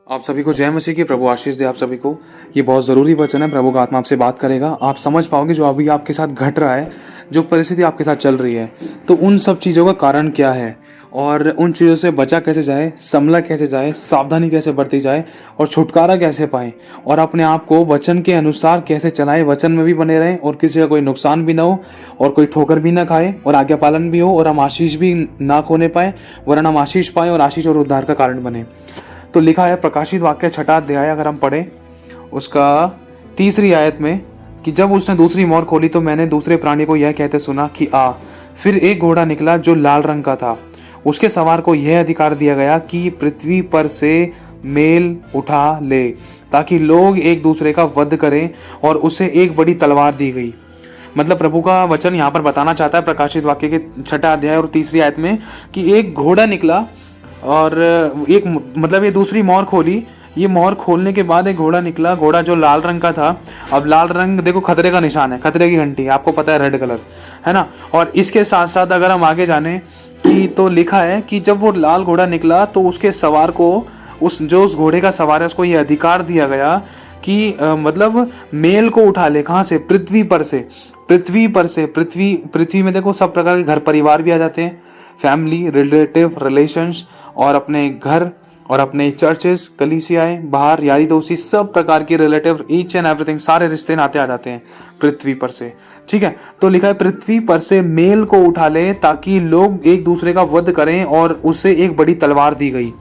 आप सभी को जय मसीह की। प्रभु आशीष दे आप सभी को। ये बहुत ज़रूरी वचन है। प्रभु का आत्मा आपसे बात करेगा। आप समझ पाओगे जो अभी आपके साथ घट रहा है, जो परिस्थिति आपके साथ चल रही है, तो उन सब चीज़ों का कारण क्या है और उन चीज़ों से बचा कैसे जाए, संभला कैसे जाए, सावधानी कैसे बरती जाए और छुटकारा कैसे पाएं और अपने आप को वचन के अनुसार कैसे चलाएं, वचन में भी बने रहें और किसी का कोई नुकसान भी ना हो और कोई ठोकर भी ना खाए और आज्ञा पालन भी हो और हम आशीष भी ना खोने पाए, वरन हम आशीष पाएं और आशीष और उद्धार का कारण बने। तो लिखा है प्रकाशित वाक्य 6 अध्याय, अगर हम पढ़ें उसका 3 आयत में कि जब उसने दूसरी मोहर खोली तो मैंने दूसरे प्राणी को यह कहते सुना कि आ। फिर एक घोड़ा निकला जो लाल रंग का था। उसके सवार को यह अधिकार दिया गया कि पृथ्वी पर से मेल उठा ले, ताकि लोग एक दूसरे का वध करें, और उसे एक बड़ी तलवार दी गई। मतलब प्रभु का वचन यहाँ पर बताना चाहता है प्रकाशित वाक्य के 6 अध्याय और 3 आयत में कि एक घोड़ा निकला और एक मतलब ये दूसरी मोहर खोली। ये मोहर खोलने के बाद एक घोड़ा निकला, घोड़ा जो लाल रंग का था। अब लाल रंग देखो खतरे का निशान है, खतरे की घंटी, आपको पता है, रेड कलर है ना। और इसके साथ साथ अगर हम आगे जाने कि तो लिखा है कि जब वो लाल घोड़ा निकला तो उसके सवार को उस घोड़े का सवार है उसको ये अधिकार दिया गया कि मतलब मेल को उठा ले। कहाँ से? पृथ्वी पर से। पृथ्वी पर से पृथ्वी में देखो सब प्रकार के घर परिवार भी आ जाते हैं, फैमिली, रिलेटिव, रिलेशंस, और अपने घर और अपने चर्चेस, कलीसियाएं, बाहर यारी दोस्ती, सब प्रकार के रिलेटिव, ईच एंड एवरीथिंग, सारे रिश्ते नाते आ जाते हैं पृथ्वी पर से। ठीक है, तो लिखा है पृथ्वी पर से मेल को उठा ले ताकि लोग एक दूसरे का वध करें, और उसे एक बड़ी तलवार दी गई।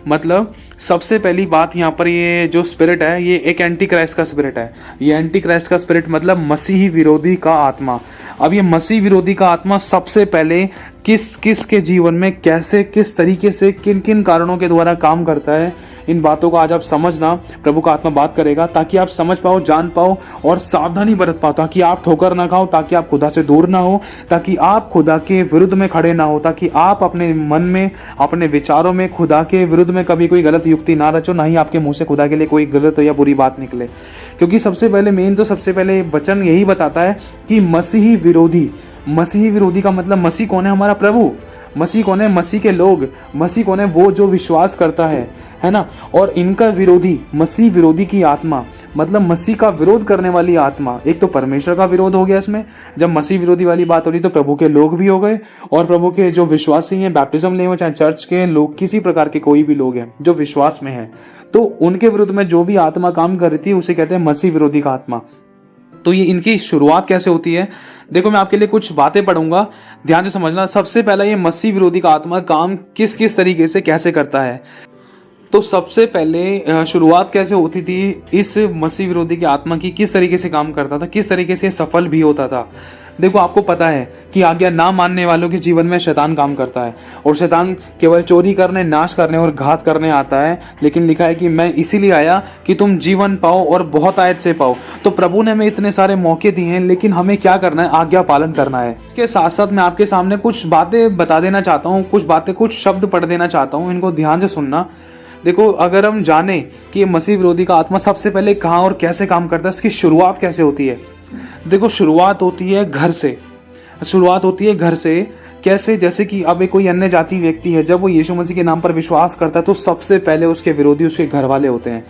मतलब सबसे पहली बात यहाँ पर ये जो स्पिरिट है ये एक एंटी क्राइस्ट का स्पिरिट है। ये एंटी क्राइस्ट का स्पिरिट मतलब मसीही विरोधी का आत्मा। अब ये मसीह विरोधी का आत्मा सबसे पहले किस के जीवन में कैसे, किस तरीके से, किन किन कारणों के द्वारा काम करता है, इन बातों को आज आप समझना। प्रभु का आत्मा बात करेगा ताकि आप समझ पाओ, जान पाओ और सावधानी बरत पाओ, ताकि आप ठोकर ना खाओ, ताकि आप खुदा से दूर ना हो, ताकि आप खुदा के विरुद्ध में खड़े ना हो, ताकि आप अपने मन में, अपने विचारों में खुदा के विरुद्ध में कभी कोई गलत युक्ति ना रचो, ना ही आपके मुंह से खुदा के लिए कोई गलत या बुरी बात निकले। क्योंकि सबसे पहले वचन यही बताता है कि मसीही विरोधी का मतलब मसीह कौन है? हमारा प्रभु। मसीह कौन है? मसीह के लोग। मसीह कौन है? वो जो विश्वास करता है ना। और इनका विरोधी, मसीह विरोधी की आत्मा मतलब मसीह का विरोध करने वाली आत्मा। एक तो परमेश्वर का विरोध हो गया इसमें, जब मसीह विरोधी वाली बात हो रही तो प्रभु के लोग भी हो गए, और प्रभु के जो विश्वासी हैं, बैप्टिज्म लिए हुए, चाहे चर्च के लोग, किसी प्रकार के कोई भी लोग हैं जो विश्वास में हैं, तो उनके विरुद्ध में जो भी आत्मा काम कर रही थी उसे कहते हैं मसीह विरोधी का आत्मा। तो ये इनकी शुरुआत कैसे होती है? देखो मैं आपके लिए कुछ बातें पढ़ूंगा, ध्यान से समझना। सबसे पहला ये मसीह विरोधी का आत्मा काम किस तरीके से कैसे करता है। तो सबसे पहले शुरुआत कैसे होती थी इस मसीह विरोधी की आत्मा की, किस तरीके से काम करता था, किस तरीके से सफल भी होता था। देखो आपको पता है कि आज्ञा ना मानने वालों के जीवन में शैतान काम करता है, और शैतान केवल चोरी करने, नाश करने और घात करने आता है। लेकिन लिखा है कि मैं इसीलिए आया कि तुम जीवन पाओ और बहुत आयत से पाओ। तो प्रभु ने हमें इतने सारे मौके दिए हैं, लेकिन हमें क्या करना है? आज्ञा पालन करना है। इसके साथ साथ मैं आपके सामने कुछ बातें बता देना चाहता हूँ, कुछ शब्द पढ़ देना चाहता हूँ, इनको ध्यान से सुनना। देखो अगर हम जाने कि ये मसीह विरोधी का आत्मा सबसे पहले कहाँ और कैसे काम करता है, इसकी शुरुआत कैसे होती है। देखो शुरुआत होती है घर से। कैसे? जैसे कि अब कोई अन्य जाति व्यक्ति है, जब वो यीशु मसीह के नाम पर विश्वास करता है तो सबसे पहले उसके विरोधी उसके घर वाले होते हैं,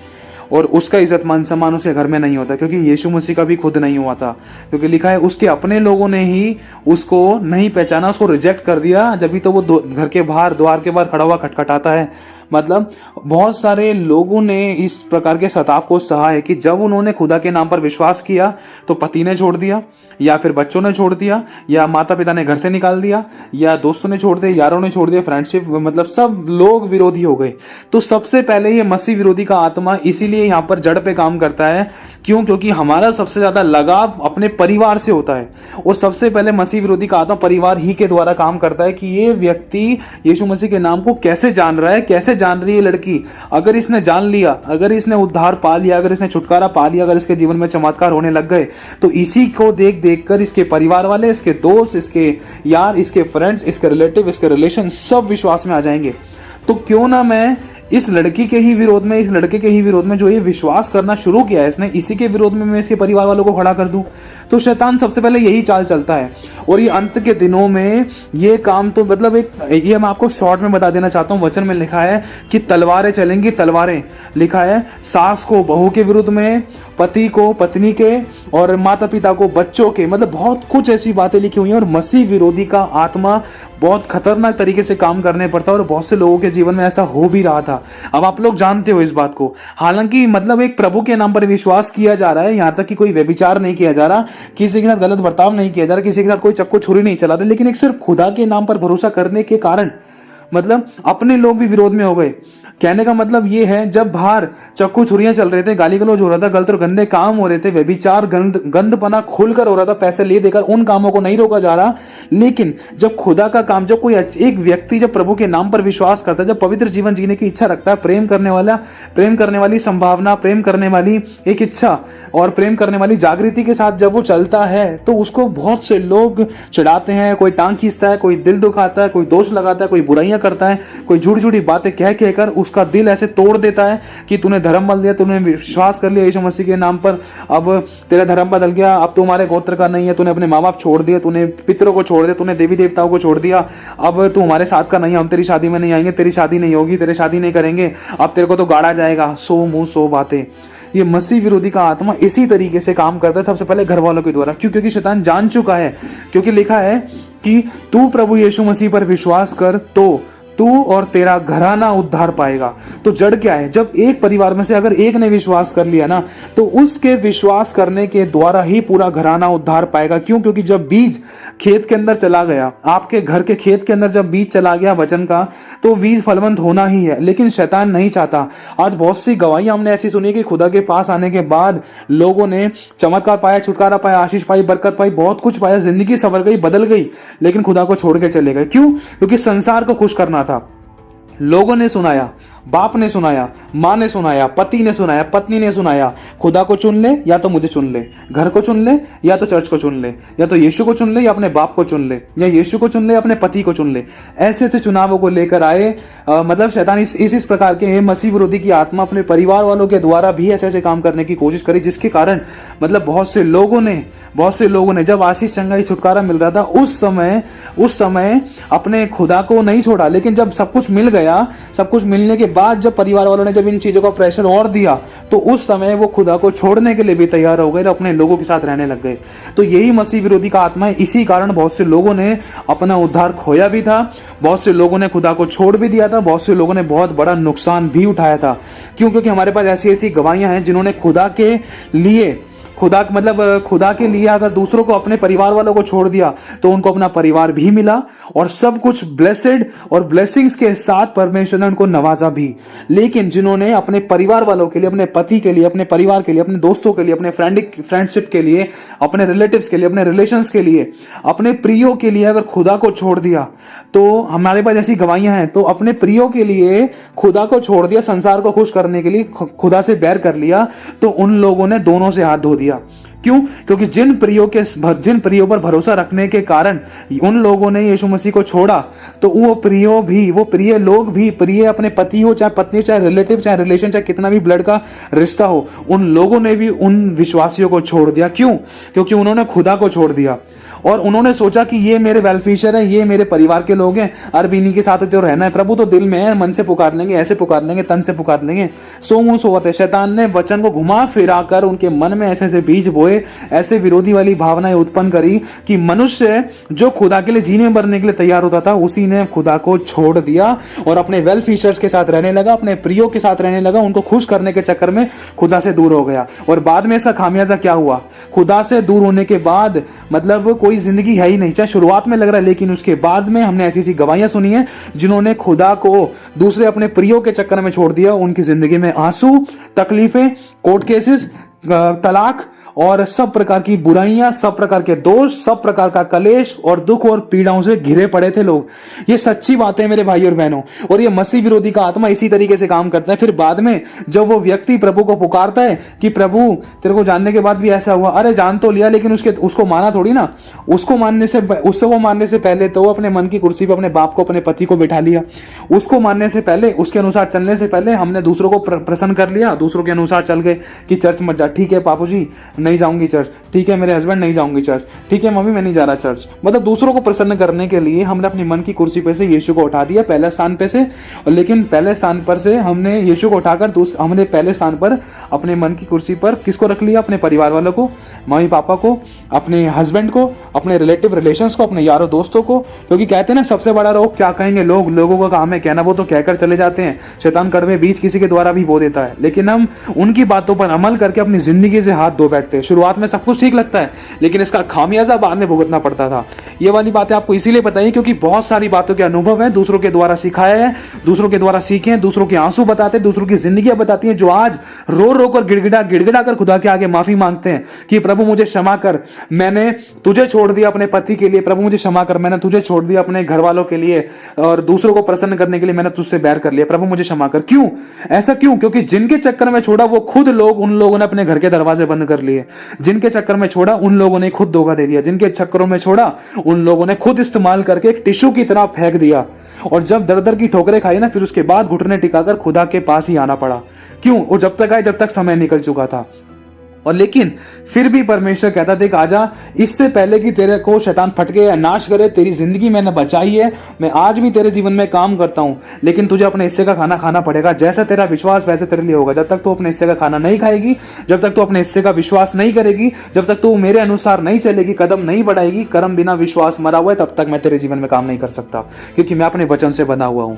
और उसका इज्जत मान सम्मान उसके घर में नहीं होता, क्योंकि यीशु मसीह का भी खुद नहीं हुआ था। क्योंकि लिखा है उसके अपने लोगों ने ही उसको नहीं पहचाना, उसको रिजेक्ट कर दिया। जब भी तो वो घर के बाहर, द्वार के बाहर खड़ा हुआ खटखटाता है। मतलब बहुत सारे लोगों ने इस प्रकार के सताव को सहा है कि जब उन्होंने खुदा के नाम पर विश्वास किया तो पति ने छोड़ दिया, या फिर बच्चों ने छोड़ दिया, या माता पिता ने घर से निकाल दिया, या दोस्तों ने छोड़ दिया, यारों ने छोड़ दिया, फ्रेंडशिप, मतलब सब लोग विरोधी हो गए। तो सबसे पहले ये मसीह विरोधी का आत्मा इसीलिए यहाँ पर जड़ पे काम करता है। क्यों? क्योंकि हमारा सबसे ज्यादा लगाव अपने परिवार से होता है, और सबसे पहले मसीह विरोधी का आत्मा परिवार ही के द्वारा काम करता है कि ये व्यक्ति यीशु मसीह के नाम को कैसे जान रहा है, कैसे जान रही है लड़की। अगर इसने जान लिया, अगर इसने उद्धार पा लिया, अगर इसने छुटकारा पा लिया, अगर इसके जीवन में चमत्कार होने लग गए, तो इसी को देख कर इसके परिवार वाले, इसके दोस्त, इसके यार, इसके फ्रेंड्स, इसके रिलेटिव, इसके रिलेशन सब विश्वास में आ जाएंगे। तो क्यों ना मैं इस लड़की के ही विरोध में, इस लड़के के ही विरोध में जो ये विश्वास करना शुरू किया है इसने, इसी के विरोध में मैं इसके परिवार वालों को खड़ा कर दूं। तो शैतान सबसे पहले यही चाल चलता है। और ये अंत के दिनों में ये काम तो मतलब ये मैं आपको शॉर्ट में बता देना चाहता हूँ। वचन में लिखा है कि तलवारें चलेंगी, तलवारें लिखा है, सास को बहू के विरुद्ध में, पति को पत्नी के, और माता पिता को बच्चों के, मतलब बहुत कुछ ऐसी बातें लिखी हुई हैं। और मसीह विरोधी का आत्मा बहुत खतरनाक तरीके से काम करने पड़ता है और बहुत से लोगों के जीवन में ऐसा हो भी रहा था। अब आप लोग जानते हो इस बात को। हालांकि मतलब एक प्रभु के नाम पर विश्वास किया जा रहा है, यहां तक कि कोई व्यभिचार नहीं किया जा रहा, किसी के साथ गलत बर्ताव नहीं किया जा रहा, किसी के साथ कोई चक्कू छुरी नहीं चला रहा, लेकिन एक सिर्फ खुदा के नाम पर भरोसा करने के कारण मतलब अपने लोग भी विरोध में हो गए। कहने का मतलब ये है, जब बाहर चक्कू छुरियां चल रहे थे, गाली गलौज हो रहा था, गलत और गंदे काम हो रहे थे, व्यभिचार गंदपना खुलकर हो रहा था, पैसे ले देकर, उन कामों को नहीं रोका जा रहा। लेकिन जब खुदा का काम, जब कोई एक व्यक्ति जब प्रभु के नाम पर विश्वास करता है, जब पवित्र जीवन जीने की इच्छा रखता है, प्रेम करने वाली संभावना, प्रेम करने वाली एक इच्छा और प्रेम करने वाली जागृति के साथ जब वो चलता है, तो उसको बहुत से लोग चिढ़ाते हैं, कोई टांग खींचता है, कोई दिल दुखाता है, कोई दोष लगाता है, कोई बुराइयां करता है, कोई झूठी झूठी बातें कह कहकर उसका दिल ऐसे तोड़ देता है कि तूने धर्म बदल दिया, तूने विश्वास कर लिया यीशु मसीह के नाम पर, अब तेरा धर्म बदल गया, अब तू हमारे गोत्र का नहीं है, तूने अपने माँ बाप छोड़ दिए, तूने पितरों को छोड़ दिया, तूने देवी देवताओं को छोड़ दिया, अब तू हमारे साथ का नहीं है, हम तेरी शादी में नहीं आएंगे, तेरी शादी नहीं होगी, तेरे शादी नहीं करेंगे, अब तेरे को तो गाड़ा जाएगा। सो मुंह सो बातें। ये मसीह विरोधी का आत्मा इसी तरीके से काम करता है, सबसे पहले घर वालों के द्वारा। क्योंकि शैतान जान चुका है, क्योंकि लिखा है कि तू प्रभु यीशु मसीह पर विश्वास कर तो तू और तेरा घराना उद्धार पाएगा। तो जड़ क्या है, जब एक परिवार में से अगर एक ने विश्वास कर लिया ना, तो उसके विश्वास करने के द्वारा ही पूरा घराना उद्धार पाएगा। क्यों? क्योंकि जब बीज खेत के अंदर चला गया, आपके घर के खेत के अंदर जब बीज चला गया वचन का, तो बीज फलवंत होना ही है। लेकिन शैतान नहीं चाहता। आज बहुत सी गवाहियां हमने ऐसी सुनी कि खुदा के पास आने के बाद लोगों ने चमत्कार पाया, छुटकारा पाया, आशीष पाई, बरकत पाई, बहुत कुछ पाया, जिंदगी संवर गई, बदल गई, लेकिन खुदा को छोड़ के चले गए। क्यों? क्योंकि संसार को खुश करना था। लोगों ने सुनाया, बाप ने सुनाया, माँ ने सुनाया, पति ने सुनाया, पत्नी ने सुनाया, खुदा को चुन ले या तो मुझे चुन ले, घर को चुन ले या तो चर्च को चुन ले, या तो यीशु को चुन ले या अपने बाप को चुन ले, या यीशु को चुन ले या अपने पति को चुन ले। ऐसे ऐसे चुनावों को लेकर आए। मतलब शैतान इस प्रकार के मसीह विरोधी की आत्मा अपने परिवार वालों के द्वारा भी ऐसे ऐसे काम करने की कोशिश करी, जिसके कारण मतलब बहुत से लोगों ने जब आशीष चंगाई छुटकारा मिल रहा था, उस समय अपने खुदा को नहीं छोड़ा। लेकिन जब सब कुछ मिल गया, सब कुछ मिलने के बाद जब परिवार वालों ने जब इन चीजों का प्रेशर और दिया, तो उस समय वो खुदा को छोड़ने के लिए भी तैयार हो गए और अपने लोगों के साथ रहने लग गए। तो यही मसीह विरोधी का आत्मा है। इसी कारण बहुत से लोगों ने अपना उद्धार खोया भी था, बहुत से लोगों ने खुदा को छोड़ भी दिया था, बहुत से लोगों ने बहुत बड़ा नुकसान भी उठाया था। क्यों? क्योंकि हमारे पास ऐसी ऐसी गवाहियां हैं जिन्होंने खुदा के लिए अगर दूसरों को, अपने परिवार वालों को छोड़ दिया, तो उनको अपना परिवार भी मिला और सब कुछ ब्लेसेड और ब्लेसिंग्स के साथ परमेश्वर ने उनको नवाजा भी। लेकिन जिन्होंने अपने परिवार वालों के लिए, अपने पति के लिए, अपने परिवार के लिए, अपने दोस्तों के लिए, अपने फ्रेंडशिप के लिए, अपने रिलेटिव्स के लिए, अपने रिलेशंस के लिए, अपने प्रियो के लिए अगर खुदा को छोड़ दिया, तो हमारे पास ऐसी गवाहियां हैं। तो अपने प्रियो के लिए खुदा को छोड़ दिया, संसार को खुश करने के लिए खुदा से बैर कर लिया, तो उन लोगों ने दोनों से हाथ धो दिया। क्यों? क्योंकि जिन प्रियो पर भरोसा रखने के कारण उन लोगों ने यीशु मसीह को छोड़ा, तो वो प्रिय लोग भी, प्रिय अपने पति हो, चाहे पत्नी, चाहे रिलेटिव, चाहे रिलेशन, चाहे कितना भी ब्लड का रिश्ता हो, उन लोगों ने भी उन विश्वासियों को छोड़ दिया। क्यों? क्योंकि उन्होंने खुदा को छोड़ दिया और उन्होंने सोचा कि ये मेरे वेलफिशर है, ये मेरे परिवार के लोग हैं, अब इन्हीं के साथ तो रहना है। प्रभु तो दिल में है, मन से पुकार लेंगे, ऐसे पुकार लेंगे, तन से पुकार लेंगे। सो मुंह सोवत है। शैतान ने वचन को घुमा फिरा कर उनके मन में ऐसे ऐसे बीज बोए, ऐसे विरोधी वाली भावनाएं उत्पन्न करी कि मनुष्य जो खुदा के लिए जीने मरने के लिए तैयार होता था, उसी ने खुदा को छोड़ दिया और अपने वेलफिशर्स के साथ रहने लगा, अपने प्रियो के साथ रहने लगा, उनको खुश करने के चक्कर में खुदा से दूर हो गया। और बाद में इसका खामियाजा क्या हुआ? खुदा से दूर होने के बाद मतलब कोई जिंदगी है ही नहीं, चाहे शुरुआत में लग रहा है, लेकिन उसके बाद में हमने ऐसी ऐसी गवाहियां सुनी है जिन्होंने खुदा को दूसरे अपने प्रियो के चक्कर में छोड़ दिया। उनकी जिंदगी में आंसू, तकलीफें, कोर्ट केसेस, तलाक और सब प्रकार की बुराइयां, सब प्रकार के दोष, सब प्रकार का कलेश और दुख और पीड़ाओं से घिरे पड़े थे लोग। ये सच्ची बात है मेरे भाई और बहनों। और ये मसीह विरोधी का आत्मा इसी तरीके से काम करता है। फिर बाद में जब वो व्यक्ति प्रभु को पुकारता है कि प्रभु तेरे को जानने के बाद भी ऐसा हुआ, अरे जान तो लिया लेकिन उसको माना थोड़ी ना। उसको मानने से पहले तो अपने मन की कुर्सी पर अपने बाप को, अपने पति को बिठा लिया। उसको मानने से पहले, उसके अनुसार चलने से पहले हमने दूसरों को प्रसन्न कर लिया, दूसरों के अनुसार चल गए कि चर्च मत जा। ठीक है पापू जी नहीं जाऊंगी चर्च, ठीक है मेरे हस्बैंड नहीं जाऊंगी चर्च, ठीक है मम्मी मैं नहीं जा रहा चर्च। मतलब दूसरों को प्रसन्न करने के लिए हमने अपनी मन की कुर्सी पे से यीशु को उठा दिया पहले स्थान पे से। लेकिन पहले स्थान पर से हमने यीशु को उठाकर हमने पहले स्थान पर अपने मन की कुर्सी पर किसको रख लिया? अपने परिवार वालों को, मम्मी पापा को, अपने हस्बैंड को, अपने रिलेटिव रिलेशंस को, अपने यारों दोस्तों को। क्योंकि कहते हैं ना सबसे बड़ा रोग क्या कहेंगे लोग, लोगों का काम है कहना, वो तो कहकर चले जाते हैं। शैतान कड़वे बीज किसी के द्वारा भी बो देता है, लेकिन हम उनकी बातों पर अमल करके अपनी जिंदगी से हाथ धो बैठते हैं। शुरुआत में सब कुछ ठीक लगता है लेकिन इसका खामियाजा बाद में भुगतना पड़ता था। ये वाली बातें आपको इसीलिए बताइए क्योंकि बहुत सारी बातों के अनुभव है, दूसरों के द्वारा सिखाया है, दूसरों के द्वारा सीखे हैं, दूसरों के आंसू बताते हैं, दूसरों की जिंदगियां बताती हैं, जो आज रो रो कर गिड़गिड़ा कर खुदा के आगे माफी मांगते हैं कि प्रभु मुझे क्षमा कर, मैंने तुझे छोड़ दिया अपने पति के लिए, प्रभु मुझे क्षमा कर, मैंने तुझे छोड़ दिया अपने घर वालों के लिए और दूसरों को प्रसन्न करने के लिए मैंने तुझसे बैर कर लिया, प्रभु मुझे क्षमा कर। क्यों ऐसा? क्यों? क्योंकि जिनके चक्कर में छोड़ा वो खुद लोग, उन लोगों ने अपने घर के दरवाजे बंद कर लिए। जिनके चक्कर में छोड़ा उन लोगों ने खुद धोखा दे दिया। जिनके चक्करों में छोड़ा उन लोगों ने खुद इस्तेमाल करके एक टिश्यू की तरह फेंक दिया। और जब दर दर की ठोकरें खाई ना, फिर उसके बाद घुटने टिकाकर खुदा के पास ही आना पड़ा। क्यों? वो जब तक आए जब तक समय निकल चुका था। और लेकिन फिर भी परमेश्वर कहता था कि आजा, इससे पहले कि तेरे को शैतान फटके या नाश करे, तेरी जिंदगी मैंने बचाई है, मैं आज भी तेरे जीवन में काम करता हूं, लेकिन तुझे अपने हिस्से का खाना खाना पड़ेगा। जैसा तेरा विश्वास वैसे तेरे लिए होगा। जब तक तू अपने हिस्से का खाना नहीं खाएगी, जब तक तू अपने हिस्से का विश्वास नहीं करेगी, जब तक तू मेरे अनुसार नहीं चलेगी, कदम नहीं बढ़ाएगी, कर्म बिना विश्वास मरा हुआ है, तब तक मैं तेरे जीवन में काम नहीं कर सकता, क्योंकि मैं अपने वचन से बंधा हुआ हूं।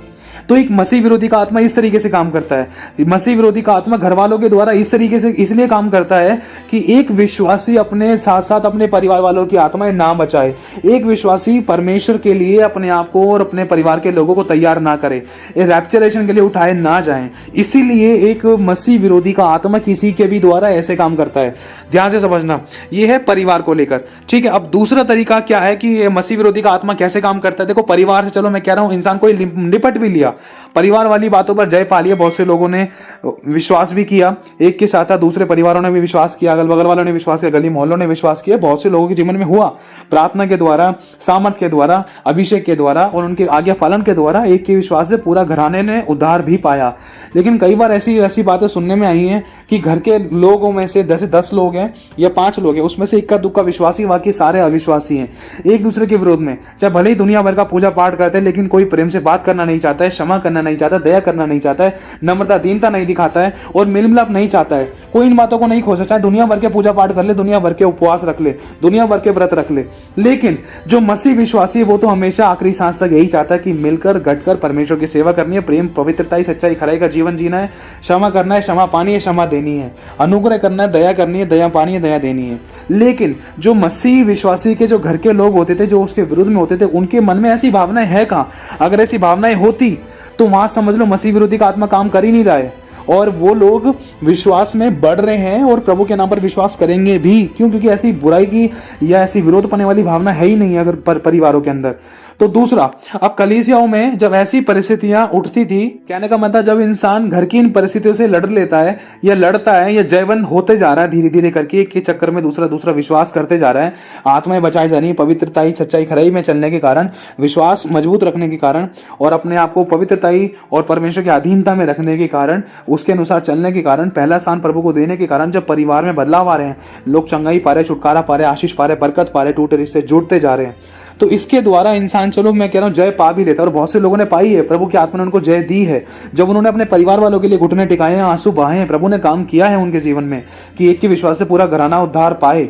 तो एक मसीह विरोधी का आत्मा इस तरीके से काम करता है। मसीह विरोधी का आत्मा घर वालों के द्वारा इस तरीके से इसलिए काम करता है कि एक विश्वासी अपने साथ साथ अपने परिवार वालों की आत्माएं ना बचाए। एक विश्वासी परमेश्वर के लिए अपने आप को और अपने परिवार के लोगों को तैयार ना करे, रैप्चरेशन के लिए उठाए ना जाएं। इसीलिए एक मसीह विरोधी का आत्मा किसी के भी द्वारा ऐसे काम करता है। ध्यान से समझना, यह है परिवार को लेकर। ठीक है, अब दूसरा तरीका क्या है कि मसीह विरोधी का आत्मा कैसे काम करता है। देखो, परिवार से चलो मैं कह रहा हूं इंसान को निपट भी लिया, परिवार वाली बातों पर जय पा लिया, बहुत से लोगों ने विश्वास भी किया, एक के साथ साथ दूसरे परिवारों ने भी विश्वास किया, अगल बगल वालों ने विश्वास किया, गली मोहल्लों ने विश्वास किया। बहुत से लोगों के जीवन में हुआ, प्रार्थना के द्वारा, सामर्थ के द्वारा, अभिषेक के द्वारा और उनके आज्ञा पालन के द्वारा एक के विश्वास से पूरा घराने ने उद्धार भी पाया। लेकिन कई बार ऐसी बातें सुनने में आई हैं कि घर के लोगों में से 10 लोग हैं या 5 लोग हैं, उसमें से इक्का दुक्का विश्वासी, बाकी सारे अविश्वासी हैं, एक दूसरे के विरोध में। चाहे भले ही दुनिया भर का पूजा पाठ करते हैं, लेकिन कोई प्रेम से बात करना नहीं चाहता है, क्षमा करना नहीं चाहता, दया करना नहीं चाहता है, नम्रता दीनता नहीं दिखाता है और मिल मिलाप नहीं चाहता है। कोई इन बातों को नहीं खोजा, चाहे दुनिया भर के पूजा पाठ कर ले, दुनिया भर के उपवास रख ले, दुनिया भर के व्रत रख ले, लेकिन जो मसीह विश्वासी है वो तो हमेशा आखिरी सांस तक यही चाहता है कि मिलकर घटकर परमेश्वर की सेवा करनी है, प्रेम पवित्रता सच्चाई खराई का जीवन जीना है, क्षमा करना है, क्षमा पानी है, क्षमा देनी है, अनुग्रह करना है, दया करनी है, दया पानी है, दया देनी है। लेकिन जो मसीह विश्वासी के जो घर के लोग होते थे, जो उसके विरुद्ध में होते थे, उनके मन में ऐसी भावनाएं है कहां? अगर ऐसी भावनाएं होती तो वहां समझ लो मसीह विरोधी का आत्मा काम कर ही नहीं रहा है और वो लोग विश्वास में बढ़ रहे हैं और प्रभु के नाम पर विश्वास करेंगे भी। क्यों? क्योंकि ऐसी बुराई की या ऐसी विरोध पाने वाली भावना है ही नहीं अगर परिवारों के अंदर। तो दूसरा, अब कलीसियाओं में जब ऐसी परिस्थितियां उठती थी, कहने का मतलब जब इंसान घर की इन परिस्थितियों से लड़ लेता है या लड़ता है या जयवंत होते जा रहा है धीरे धीरे करके, एक के चक्कर में दूसरा विश्वास करते जा रहा है, आत्माएं बचाई जा रही है, पवित्रताई सच्चाई खराई में चलने के कारण, विश्वास मजबूत रखने के कारण और अपने आप को पवित्रताई और परमेश्वर की अधीनता में रखने के कारण, उसके अनुसार चलने के कारण, पहला स्थान प्रभु को देने के कारण, जब परिवार में बदलाव आ रहे हैं, लोग चंगाई पा रहे, छुटकारा पा रहे, आशीष पा रहे, बरकत पा रहे, टूटे रिश्ते जुड़ते जा रहे हैं, तो इसके द्वारा इंसान, चलो मैं कह रहा हूं, जय पा भी लेता है। और बहुत से लोगों ने पाई है, प्रभु की आत्मा ने उनको जय दी है। जब उन्होंने अपने परिवार वालों के लिए घुटने टिकाए हैं, आंसू बहाए हैं, प्रभु ने काम किया है उनके जीवन में कि एक के विश्वास से पूरा घराना उद्धार पाए।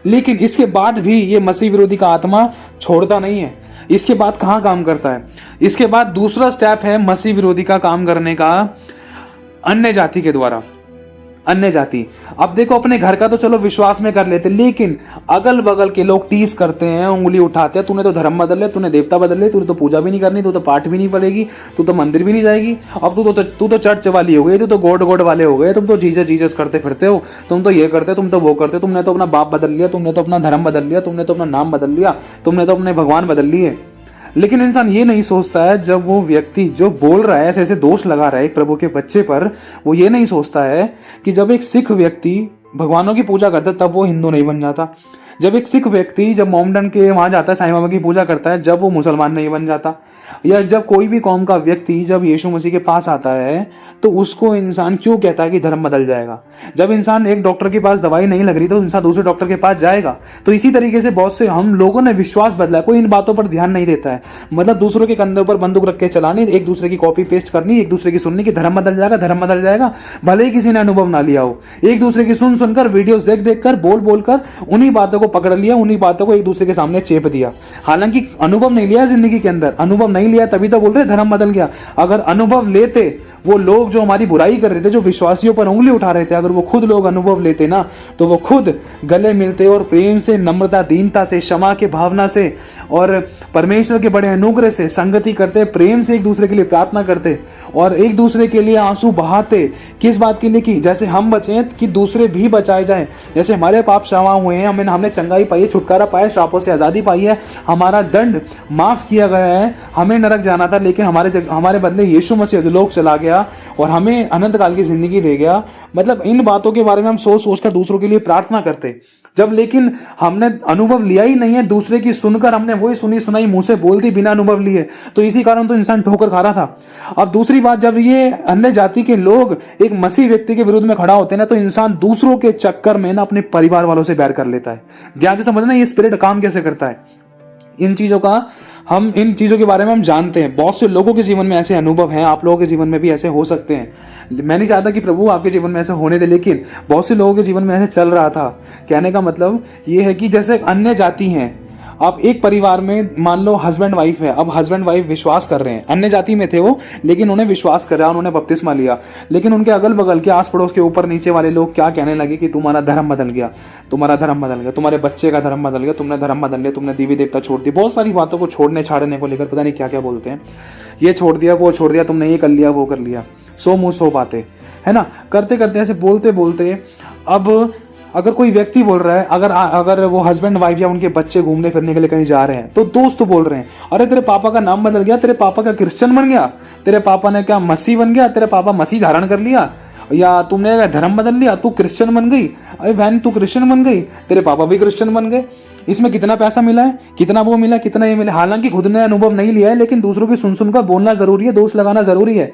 लेकिन इसके बाद भी ये मसीह विरोधी का आत्मा छोड़ता नहीं है। इसके बाद कहां काम करता है? इसके बाद दूसरा स्टेप है मसीह विरोधी का काम करने का अन्य जाति के द्वारा। अन्य जाति। अब देखो अपने घर का तो चलो विश्वास में कर लेते, लेकिन अगल बगल के लोग टीस करते हैं, उंगली उठाते हैं, तूने तो धर्म बदल लिया, तूने देवता बदल लिया, तूने तो पूजा भी नहीं करनी, तू तो पाठ भी नहीं पढ़ेगी, तू तो मंदिर भी नहीं जाएगी, अब तू तो चर्च वाली हो गई, तू तो गॉड वाले हो गए, तुम तो जीसस जीसस करते फिरते हो, तुम तो ये करते, तुम तो वो करते, तुमने तो अपना बाप बदल लिया, तुमने तो अपना धर्म बदल लिया, तुमने तो अपना नाम बदल लिया, तुमने तो अपने भगवान बदल लिए। लेकिन इंसान ये नहीं सोचता है, जब वो व्यक्ति जो बोल रहा है, ऐसे ऐसे दोष लगा रहा है एक प्रभु के बच्चे पर, वो ये नहीं सोचता है कि जब एक सिख व्यक्ति भगवानों की पूजा करता है तब वो हिंदू नहीं बन जाता। जब एक सिख व्यक्ति जब मोमडन के वहां जाता है, साईं बाबा की पूजा करता है, जब वो मुसलमान नहीं बन जाता। या जब कोई भी कौम का व्यक्ति जब यीशु मसीह के पास आता है तो उसको इंसान क्यों कहता है कि धर्म बदल जाएगा। जब इंसान एक डॉक्टर के पास दवाई नहीं लग रही तो इंसान दूसरे डॉक्टर के पास जाएगा। तो इसी तरीके से बहुत से हम लोगों ने विश्वास बदला, कोई इन बातों पर ध्यान नहीं देता है। मतलब दूसरों के कंधों पर बंदूक रख के चलानी, एक दूसरे की कॉपी पेस्ट करनी, एक दूसरे की सुननी कि धर्म बदल जाएगा, धर्म बदल जाएगा, भले ही किसी ने अनुभव ना लिया हो। एक दूसरे की सुन सुनकर, वीडियोस देख देख कर, बोल बोल कर उन्हीं बातों को पकड़ लिया, उन्हीं बातों को एक दूसरे के सामने चेप दिया। हालांकि अनुभव नहीं लिया जिंदगी के अंदर, अनुभव नहीं लिया तभी तो बोल रहे धर्म बदल गया। अगर अनुभव लेते वो लोग जो हमारी बुराई कर रहे थे, जो विश्वासियों पर उंगली उठा रहे थे, अगर वो खुद लोग अनुभव लेते ना तो वो खुद गले मिलते और प्रेम से, नम्रता, दीनता से, क्षमा के भावना से और परमेश्वर के बड़े अनुग्रह से संगति करते, प्रेम से एक दूसरे के लिए प्रार्थना करते और एक दूसरे के लिए आंसू बहाते। किस बात के लिए? कि जैसे हम बचे कि दूसरे भी बचाए जाएं। जैसे हमारे पाप क्षमा हुए हैं, हमने चंगाई पाई है, छुटकारा पाया, श्रापों से आजादी पाई है, हमारा दंड माफ किया गया है, हमें नरक जाना था लेकिन हमारे बदले यीशु मसीह लोग चला गया और हमें अनंत काल की जिंदगी दे गया। मतलब इन बातों के बारे में हम सोच सोचकर दूसरों के लिए प्रार्थना करते, जब लेकिन हमने अनुभव लिया ही नहीं है, दूसरे की सुनकर हमने वही सुनी सुनाई मुंह से बोल दी बिना अनुभव लिए, तो इसी कारण तो इंसान ठोकर खा रहा था। अब दूसरी बात, जब ये अन्य जाति के लोग एक मसीह व्यक्ति के विरुद्ध में खड़ा होते हैं ना, तो इंसान दूसरों के चक्कर में ना अपने परिवार वालों से बैर कर लेता है। ध्यान से समझना ये स्पिरिट काम कैसे करता है। इन चीजों के बारे में हम जानते हैं। बहुत से लोगों के जीवन में ऐसे अनुभव हैं, आप लोगों के जीवन में भी ऐसे हो सकते हैं। मैं नहीं चाहता कि प्रभु आपके जीवन में ऐसा होने दे, लेकिन बहुत से लोगों के जीवन में ऐसे चल रहा था। कहने का मतलब ये है कि जैसे अन्य जाति हैं, अब एक परिवार में मान लो हस्बैंड वाइफ है, अब हस्बैंड वाइफ विश्वास कर रहे हैं, अन्य जाति में थे वो, लेकिन उन्हें विश्वास कर रहा, उन्होंने बपतिस्मा लिया, लेकिन उनके अगल बगल के आस पड़ोस के ऊपर नीचे वाले लोग क्या कहने लगे कि तुम्हारा धर्म बदल गया, तुम्हारा धर्म बदल गया, तुम्हारे बच्चे का धर्म बदल गया, तुमने धर्म बदल लिया, तुमने देवी देवता छोड़ दिया। बहुत सारी बातों को छोड़ने छाड़ने को लेकर पता नहीं क्या क्या बोलते हैं, ये छोड़ दिया, वो छोड़ दिया, तुमने ये कर लिया, वो कर लिया, सो मुंह सो बातें, है ना। करते करते ऐसे बोलते बोलते अब अगर कोई व्यक्ति बोल रहा है, अगर वो हस्बैंड वाइफ या उनके बच्चे घूमने फिरने के लिए कहीं जा रहे हैं, तो दोस्त तो बोल रहे हैं, अरे तेरे पापा का नाम बदल गया, तेरे पापा का क्रिश्चियन बन गया, तेरे पापा ने क्या मसीह बन गया, तेरे पापा मसीह धारण कर लिया, या तुमने धर्म बदल लिया, तू क्रिश्चियन बन गई, अरे बहन तू क्रिश्चियन बन गई, तेरे पापा भी क्रिश्चियन बन गए, इसमें कितना पैसा मिला है, कितना वो मिला, कितना ये मिला। हालांकि खुद ने अनुभव नहीं लिया है, लेकिन दूसरों की सुन सुनकर बोलना जरूरी है, दोष लगाना जरूरी है।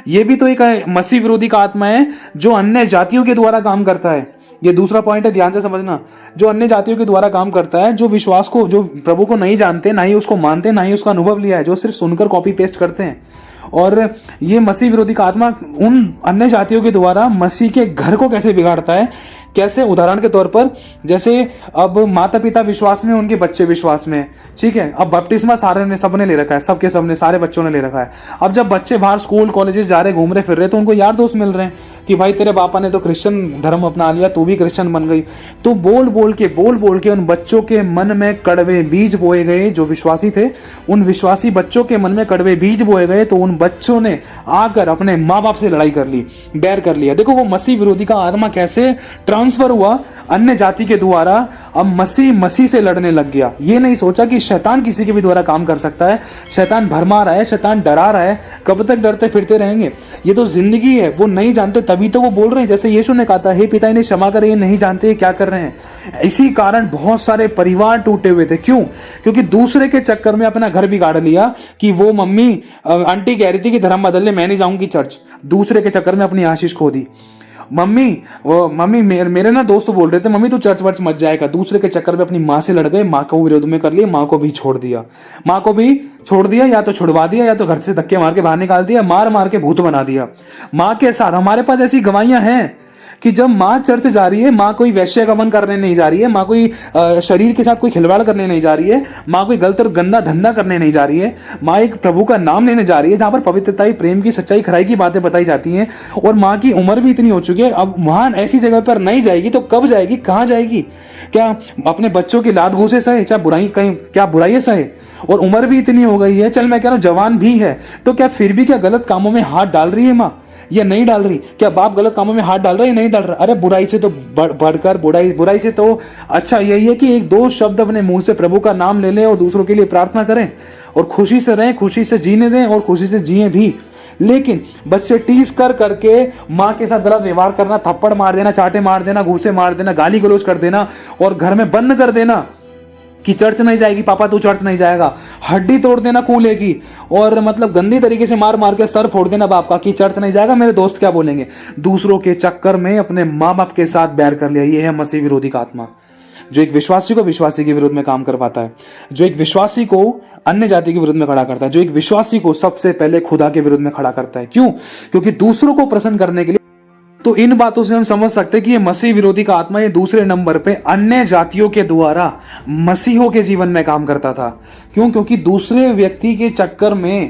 ये भी तो एक मसीह विरोधी का आत्मा है जो अन्य जातियों के द्वारा काम करता है। ये दूसरा पॉइंट है, ध्यान से समझना। जो अन्य जातियों के द्वारा काम करता है, जो विश्वास को, जो प्रभु को नहीं जानते, ना ही उसको मानते, ना ही उसका अनुभव लिया है, जो सिर्फ सुनकर कॉपी पेस्ट करते हैं। और ये मसीह विरोधी का आत्मा उन अन्य जातियों के द्वारा मसीह के घर को कैसे बिगाड़ता है, कैसे? उदाहरण के तौर पर जैसे अब माता पिता विश्वास में, उनके बच्चे विश्वास में, ठीक है। अब बपतिस्मा सबने ले रखा है, सबने सारे बच्चों ने ले रखा है। अब जब बच्चे बाहर स्कूल कॉलेजेस जा रहे, घूम रहे फिर रहे, तो उनको यार दोस्त मिल रहे हैं कि भाई तेरे पापा ने तो क्रिश्चियन धर्म अपना लिया, तू भी क्रिश्चियन बन गई। तो बोल बोल के उन बच्चों के मन में कड़वे बीज बोए गए। जो विश्वासी थे, उन विश्वासी बच्चों के मन में कड़वे बीज बोए गए, तो उन बच्चों ने आकर अपने माँ बाप से लड़ाई कर ली, बैर कर लिया। देखो वो मसीह विरोधी का आत्मा कैसे ट्रांसफर हुआ अन्य जाति के द्वारा। अब मसीह से लड़ने लग गया। ये नहीं सोचा कि शैतान किसी के भी द्वारा काम कर सकता है। शैतान भरमा रहा है, शैतान डरा रहा है। कब तक डरते फिरते रहेंगे? ये तो जिंदगी है, वो नहीं जानते तभी तो वो बोल रहे हैं। जैसे यीशु ने कहा था, हे पिता इन्हें क्षमा करे, ये नहीं जानते क्या कर रहे हैं। इसी कारण बहुत सारे परिवार टूटे हुए थे। क्यों? क्योंकि दूसरे के चक्कर में अपना घर बिगाड़ लिया कि वो मम्मी आंटी कह रही थी कि धर्म बदल ले, मैं नहीं जाऊंगी चर्च। दूसरे के चक्कर में अपनी आशीष खो दी। मम्मी मेरे ना दोस्त बोल रहे थे, मम्मी तू चर्च वर्च मत जाएगा। दूसरे के चक्कर में अपनी माँ से लड़ गए, माँ को विरोध में कर लिया, माँ को भी छोड़ दिया, या तो छुड़वा दिया, या तो घर से धक्के मार के बाहर निकाल दिया, मार मार के भूत बना दिया माँ के साथ। हमारे पास ऐसी गवाहियां हैं कि जब माँ चर्च जा रही है, माँ कोई वैश्य गमन करने नहीं जा रही है, माँ कोई शरीर के साथ कोई खिलवाड़ करने नहीं जा रही है, माँ कोई गलत और गंदा धंधा करने नहीं जा रही है, माँ एक प्रभु का नाम लेने जा रही है जहां पर पवित्रता, प्रेम की, सच्चाई, खराई की बातें बताई जाती हैं। और माँ की उम्र भी इतनी हो चुकी है, अब वहां ऐसी जगह पर नहीं जाएगी तो कब जाएगी, कहाँ जाएगी? क्या अपने बच्चों की लात घूसे सहे, चाहे बुराई कहीं क्या बुराई सहे? और उम्र भी इतनी हो गई है, चल मैं कह रहा हूं जवान भी है, तो क्या फिर भी क्या गलत कामों में हाथ डाल रही है माँ या नहीं डाल रही? क्या बाप गलत कामों में हाथ डाल रहा है या नहीं डाल रहा? अरे बुराई से तो बढ़कर बुराई से तो अच्छा यही है कि एक दो शब्द अपने मुंह से प्रभु का नाम ले लें और दूसरों के लिए प्रार्थना करें और खुशी से रहें, खुशी से जीने दें और खुशी से जिए भी। लेकिन बच्चे टीस कर करके माँ के साथ गलत व्यवहार करना, थप्पड़ मार देना, चाटे मार देना, घूसे मार देना, गाली गलौज कर देना और घर में बंद कर देना कि चर्च नहीं जाएगी पापा, तू चर्च नहीं जाएगा, हड्डी तोड़ देना कूल्हे की और मतलब गंदी तरीके से मार मार के सर फोड़ देना बाप का कि चर्च नहीं जाएगा, मेरे दोस्त क्या बोलेंगे। दूसरों के चक्कर में अपने माँ बाप के साथ बैर कर लिया। ये है मसीह विरोधी का आत्मा, जो एक विश्वासी को विश्वासी के विरुद्ध में काम करवाता है, जो एक विश्वासी को अन्य जाति के विरुद्ध में खड़ा करता है, जो एक विश्वासी को सबसे पहले खुदा के विरुद्ध में खड़ा करता है। क्यों? क्योंकि दूसरों को प्रसन्न करने के लिए। तो इन बातों से हम समझ सकते हैं कि ये मसीह विरोधी का आत्मा ये दूसरे नंबर पे अन्य जातियों के द्वारा मसीहों के जीवन में काम करता था। क्यों? क्योंकि दूसरे व्यक्ति के चक्कर में,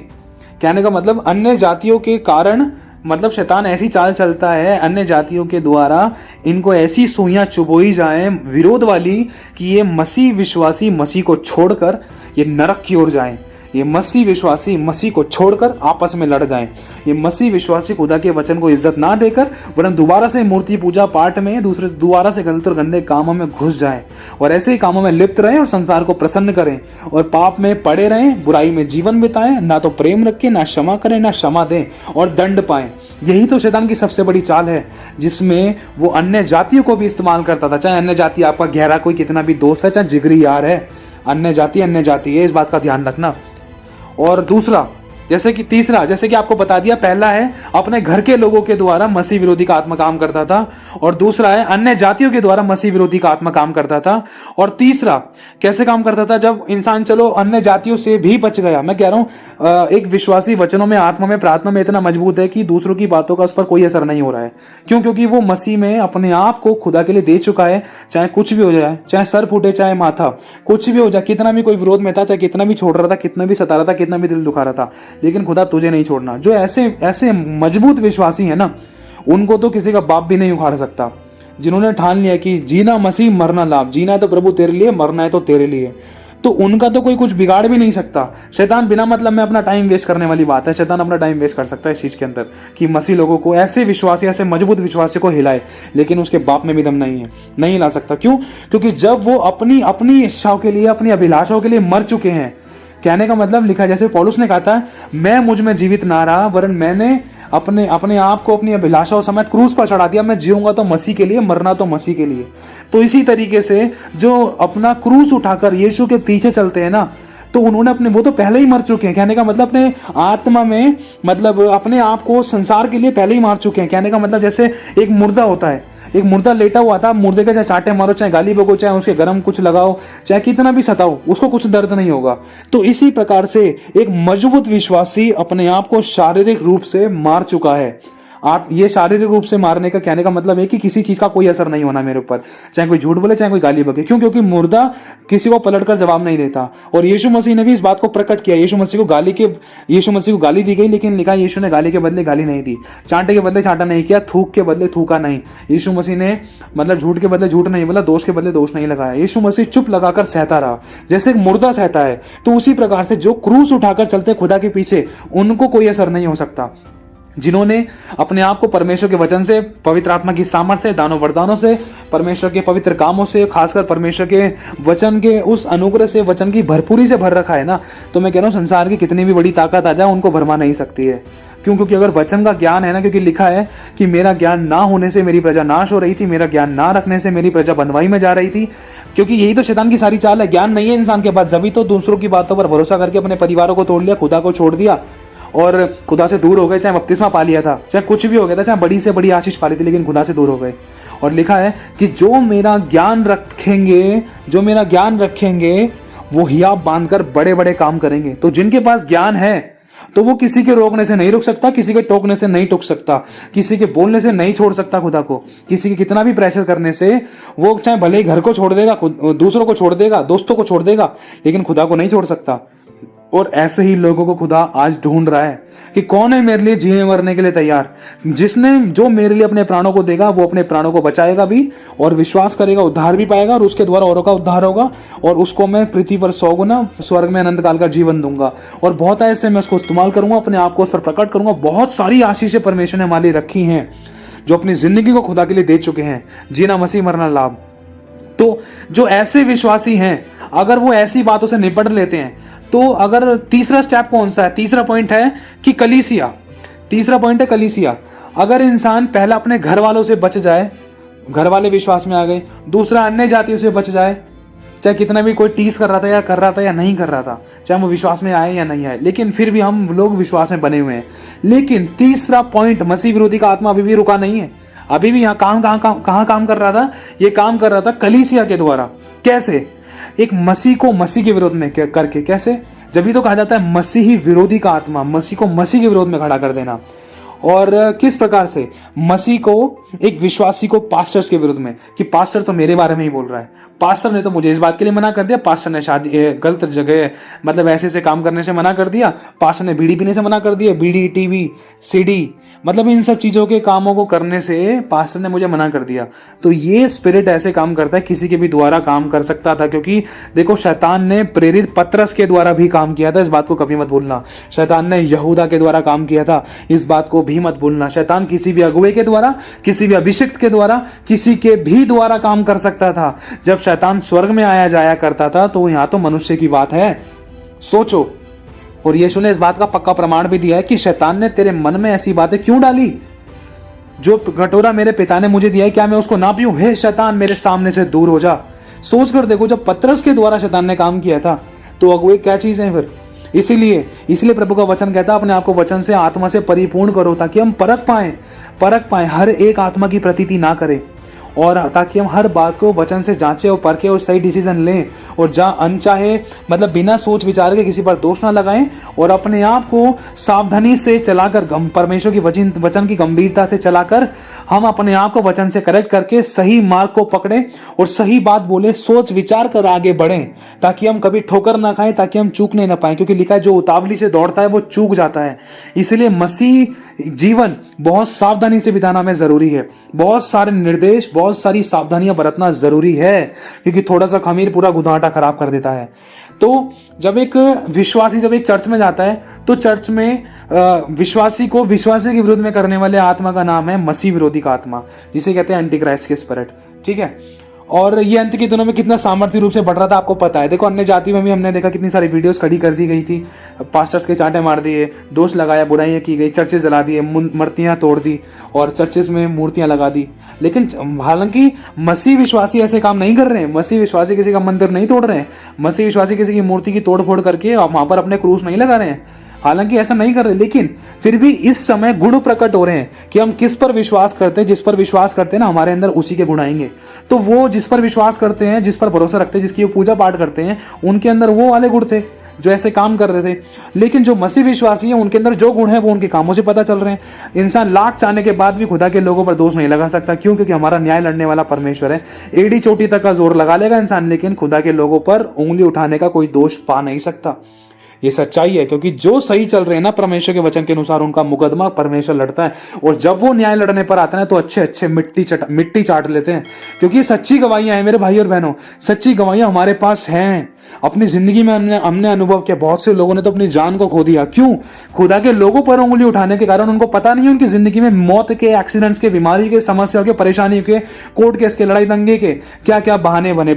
कहने का मतलब अन्य जातियों के कारण, मतलब शैतान ऐसी चाल चलता है अन्य जातियों के द्वारा, इनको ऐसी सुइयां चुभोई जाएं विरोध वाली कि ये मसीह विश्वासी मसीह को छोड़कर ये नरक की ओर जाएं। ये मसीह विश्वासी मसीह को छोड़कर आपस में लड़ जाएं। ये मसीह विश्वासी खुदा के वचन को इज्जत ना देकर वरन दोबारा से मूर्ति पूजा पाठ में दोबारा से गलत और गंदे कामों में घुस जाएं और ऐसे ही कामों में लिप्त रहें और संसार को प्रसन्न करें और पाप में पड़े रहें, बुराई में जीवन बिताएं, ना तो प्रेम रखें, ना क्षमा करें, ना क्षमा दें और दंड पाएं। यही तो शैतान की सबसे बड़ी चाल है, जिसमें वो अन्य जातियों को भी इस्तेमाल करता था। चाहे अन्य जाति आपका गहरा कोई कितना भी दोस्त है, चाहे जिगरी यार है, अन्य जाति है, इस बात का ध्यान रखना। और दूसरा, जैसे कि आपको बता दिया, पहला है अपने घर के लोगों के द्वारा मसीह विरोधी का आत्मा काम करता था और दूसरा है अन्य जातियों के द्वारा मसीह विरोधी का आत्मा काम करता था। और तीसरा कैसे काम करता था? जब इंसान चलो अन्य जातियों से भी बच गया, मैं कह रहा हूं एक विश्वासी वचनों में, आत्मा में, प्रार्थना में इतना मजबूत है कि दूसरों की बातों का उस पर कोई असर नहीं हो रहा है। क्यों? क्योंकि वो मसीह में अपने आप को खुदा के लिए दे चुका है। चाहे कुछ भी हो जाए, चाहे सर फूटे, चाहे माथा, कुछ भी हो जाए, कितना भी कोई विरोध में था, चाहे कितना भी छोड़ रहा था, कितना भी सता रहा था, कितना भी दिल दुखा रहा था, लेकिन खुदा तुझे नहीं छोड़ना। जो ऐसे मजबूत विश्वासी है ना, उनको तो किसी का बाप भी नहीं उखाड़ सकता। जिन्होंने ठान लिया कि जीना मसीह, मरना लाभ, जीना है तो प्रभु तेरे लिए, मरना है तो तेरे लिए, तो उनका तो कोई कुछ बिगाड़ भी नहीं सकता। शैतान बिना मतलब में अपना टाइम वेस्ट करने वाली बात है, शैतान अपना टाइम वेस्ट कर सकता है इस चीज के अंदर कि मसीह लोगों को, ऐसे विश्वासी, ऐसे मजबूत विश्वासी को हिलाए, लेकिन उसके बाप में भी दम नहीं है, नहीं हिला सकता। क्यों? क्योंकि जब वो अपनी इच्छाओं के लिए, अपनी अभिलाषाओं के लिए मर चुके हैं। कहने का मतलब लिखा है, जैसे पौलुस ने कहा था, मैं मुझ में जीवित ना रहा वरन मैंने अपने आप को अपनी अभिलाषाओं समेत क्रूस पर चढ़ा दिया। मैं जीऊंगा तो मसीह के लिए, मरना तो मसीह के लिए। तो इसी तरीके से जो अपना क्रूस उठाकर यीशु के पीछे चलते हैं ना, तो उन्होंने वो तो पहले ही मर चुके हैं। कहने का मतलब अपने आत्मा में, मतलब अपने आप को संसार के लिए पहले ही मार चुके हैं। कहने का मतलब जैसे एक मुर्दा होता है, एक मुर्दा लेटा हुआ था, मुर्दे के चाहे चाटे मारो, चाहे गाली बको, चाहे उसके गरम कुछ लगाओ, चाहे कितना भी सताओ, उसको कुछ दर्द नहीं होगा। तो इसी प्रकार से एक मजबूत विश्वासी अपने आप को शारीरिक रूप से मार चुका है। आप ये शारीरिक रूप से मारने का कहने का मतलब है कि किसी चीज का कोई असर नहीं होना मेरे ऊपर, चाहे कोई झूठ बोले, चाहे कोई गाली बके। क्यों? क्योंकि मुर्दा किसी को पलटकर जवाब नहीं देता। और यीशु मसीह ने भी इस बात को प्रकट किया। यीशु मसीह को गाली दी गई, लेकिन लिखा यीशु ने गाली के बदले गाली नहीं दी, चांटे के बदले चांटा नहीं किया, थूक के बदले थूका नहीं। यीशु मसीह ने मतलब झूठ के बदले झूठ नहीं बोला, दोष के बदले दोष नहीं लगाया। यीशु मसीह चुप लगाकर सहता रहा, जैसे एक मुर्दा सहता है। तो उसी प्रकार से जो क्रूस उठाकर चलते खुदा के पीछे, उनको कोई असर नहीं हो सकता। जिन्होंने अपने आप को परमेश्वर के वचन से, पवित्र आत्मा की सामर्थ्य से, दानों वरदानों से, परमेश्वर के पवित्र कामों से, खासकर परमेश्वर के वचन के उस अनुग्रह से, वचन की भरपूरी से भर रखा है ना, तो मैं कह रहा हूँ संसार की कितनी भी बड़ी ताकत आ जाए उनको भरमा नहीं सकती है। क्यों? क्योंकि अगर वचन का ज्ञान है ना, क्योंकि लिखा है कि मेरा ज्ञान ना होने से मेरी प्रजा नाश हो रही थी, मेरा ज्ञान ना रखने से मेरी प्रजा बंधुआई में जा रही थी। क्योंकि यही तो शैतान की सारी चाल है। ज्ञान नहीं है इंसान के पास, जब तो दूसरों की बातों पर भरोसा करके अपने परिवारों को तोड़ लिया, खुदा को छोड़ दिया और खुदा से दूर हो गए। चाहे बपतिस्मा पा लिया था, चाहे कुछ भी हो गया था, चाहे बड़ी से बड़ी आशीष पा ली थी, लेकिन खुदा से दूर हो गए। और लिखा है कि जो मेरा ज्ञान रखेंगे वो हियाब बांधकर बड़े बड़े काम करेंगे। तो जिनके पास ज्ञान है तो वो किसी के रोकने से नहीं रुक सकता, किसी के टोकने से नहीं टोक सकता, किसी के बोलने से नहीं छोड़ सकता खुदा को। किसी के कितना भी प्रेशर करने से वो चाहे भले ही घर को छोड़ देगा, दूसरों को छोड़ देगा, दोस्तों को छोड़ देगा, लेकिन खुदा को नहीं छोड़ सकता। और ऐसे ही लोगों को खुदा आज ढूंढ रहा है कि कौन है मेरे लिए जीने मरने के लिए तैयार। जिसने जो मेरे लिए अपने प्राणों को देगा वो अपने प्राणों को बचाएगा भी, और विश्वास करेगा उद्धार भी पाएगा, और उसके द्वारा औरों का उद्धार होगा, और उसको मैं पृथ्वी पर 100 गुना स्वर्ग में अनंत काल का जीवन दूंगा। और बहुत ऐसे मैं उसको इस्तेमाल करूंगा, अपने आप को उस पर प्रकट करूंगा। बहुत सारी आशीषें परमेश्वर ने हमारे लिए रखी हैं, जो अपनी जिंदगी को खुदा के लिए दे चुके हैं। जीना मसीह, मरना लाभ। तो जो ऐसे विश्वासी हैं, अगर वो ऐसी बातों से निपट लेते हैं, तो अगर तीसरा स्टेप कौन सा है? तीसरा पॉइंट है कि कलीसिया। तीसरा पॉइंट है कलीसिया। अगर इंसान पहला अपने घर वालों से बच जाए, घर वाले विश्वास में आ गए, दूसरा अन्य जातियों से बच जाए, चाहे कितना भी कोई टीस कर रहा था या कर रहा था या नहीं कर रहा था, चाहे वो विश्वास में आए या नहीं आए, लेकिन फिर भी हम लोग विश्वास में बने हुए हैं। लेकिन तीसरा पॉइंट, मसीह विरोधी का आत्मा अभी भी रुका नहीं है। अभी भी यहाँ कहाँ काम कर रहा था? ये काम कर रहा था कलीसिया के द्वारा। कैसे? एक मसीह को मसीह के विरोध में करके। कैसे? जब भी तो कहा जाता है मसीही विरोधी का आत्मा, मसीह को मसीह के विरोध में खड़ा कर देना। और किस प्रकार से? मसीह को, एक विश्वासी को पास्टर्स के विरुद्ध में, कि पास्टर तो मेरे बारे में ही बोल रहा है, पास्टर ने तो मुझे इस बात के लिए मना कर दिया, पास्टर ने शादी गलत जगह मतलब ऐसे काम करने से मना कर दिया, पास्टर ने बीड़ी पीने से मना कर दिया, बीड़ी, टीवी, सीडी, मतलब इन सब चीजों के कामों को करने से पास्टर ने मुझे मना कर दिया। तो ये स्पिरिट ऐसे काम करता है, किसी के भी द्वारा काम कर सकता था। क्योंकि देखो, शैतान ने प्रेरित पतरस के द्वारा भी काम किया था, इस बात को कभी मत भूलना। शैतान ने यहूदा के द्वारा काम किया था, इस बात को भी मत भूलना। शैतान किसी भी अगुवे के द्वारा, किसी भी अभिषिक्त के द्वारा, किसी के भी द्वारा काम कर सकता था। जब शैतान स्वर्ग में आया जाया करता था, तो यहाँ तो मनुष्य की बात है, सोचो। और यीशु ने इस बात का पक्का प्रमाण भी दिया है कि शैतान ने तेरे मन में ऐसी बातें क्यों डाली? जो कटोरा मेरे पिता ने मुझे दिया है, क्या मैं उसको ना पीऊं? हे शैतान, मेरे सामने से दूर हो जा। सोच कर देखो, जब पतरस के द्वारा शैतान ने काम किया था, तो अगुवे क्या चीज है फिर? इसीलिए प्रभु का वचन कहता है, अपने आप को वचन से, आत्मा से परिपूर्ण करो, ताकि हम परख पाए, हर एक आत्मा की प्रतीति ना करें, और ताकि हम हर बात को वचन से जांचें और परखें और सही डिसीजन लें, और जहाँ अनचाहे मतलब बिना सोच विचार के किसी पर दोष ना लगाएं, और अपने आप को सावधानी से चलाकर, परमेश्वर की वचन की गंभीरता से चलाकर, हम अपने आप को वचन से करेक्ट करके सही मार्ग को पकड़ें और सही बात बोले, सोच विचार कर आगे बढ़ें, ताकि हम कभी ठोकर ना खाएं, ताकि हम चूकने ना पाए। क्योंकि लिखा है, जो उतावली से दौड़ता है वो चूक जाता है। इसलिए मसीह जीवन बहुत सावधानी से बिताना हमें जरूरी है। बहुत सारे निर्देश, बहुत सारी सावधानियां बरतना जरूरी है, क्योंकि थोड़ा सा खमीर पूरा गुदाटा खराब कर देता है। तो जब एक विश्वासी जब एक चर्च में जाता है, तो चर्च में विश्वासी को विश्वासी के विरुद्ध में करने वाले आत्मा का नाम है मसीह विरोधी का आत्मा, जिसे कहते हैं एंटी क्राइस्ट के स्पिरिट। ठीक है। और ये अंत के दिनों में कितना सामर्थ्य रूप से बढ़ रहा था, आपको पता है। देखो, अन्य जाति में भी हमने देखा कितनी सारी वीडियोस खड़ी कर दी गई थी, पास्टर्स के चांटे मार दिए, दोष लगाया, बुराइयां की गई, चर्चेज जला दिए, मूर्तियां तोड़ दी और चर्चेज में मूर्तियां लगा दी। लेकिन हालांकि मसीह विश्वासी ऐसे काम नहीं कर रहे हैं। मसीह विश्वासी किसी का मंदिर नहीं तोड़ रहे हैं। मसीह विश्वासी किसी की मूर्ति की तोड़ फोड़ करके वहां पर अपने क्रूस नहीं लगा रहे हैं, हालांकि ऐसा नहीं कर रहे। लेकिन फिर भी इस समय गुण प्रकट हो रहे हैं कि हम किस पर विश्वास करते हैं। जिस पर विश्वास करते हैं ना, हमारे अंदर उसी के गुण आएंगे। तो वो जिस पर विश्वास करते हैं, जिस पर भरोसा रखते हैं, जिसकी वो पूजा पाठ करते हैं, उनके अंदर वो वाले गुण थे जो ऐसे काम कर रहे थे। लेकिन जो मसीह विश्वासी हैं, उनके अंदर जो गुण है वो उनके कामों से पता चल रहे हैं। इंसान लाख चाहने के बाद भी खुदा के लोगों पर दोष नहीं लगा सकता। क्यों? क्योंकि हमारा न्याय लड़ने वाला परमेश्वर है। एड़ी चोटी तक का जोर लगा लेगा इंसान, लेकिन खुदा के लोगों पर उंगली उठाने का कोई दोष पा नहीं सकता। ये सच्चाई है, क्योंकि जो सही चल रहे हैं ना परमेश्वर के वचन के अनुसार, उनका मुकदमा परमेश्वर लड़ता है। और जब वो न्याय लड़ने पर आता है तो अच्छे अच्छे मिट्टी चाट लेते हैं। क्योंकि सच्ची गवाहियां हैं मेरे भाई और बहनों, सच्ची गवाहियां हमारे पास हैं। अपनी जिंदगी में हमने अनुभव किया, बहुत से लोगों ने तो अपनी जान को खो दिया। क्यों? खुदा के लोगों पर उंगली उठाने के कारण। उनको पता नहीं है उनकी जिंदगी में मौत के, एक्सीडेंट्स के, बीमारी के, समस्याओं के, परेशानियों के, कोर्ट केस के, लड़ाई दंगे के क्या क्या बहाने बने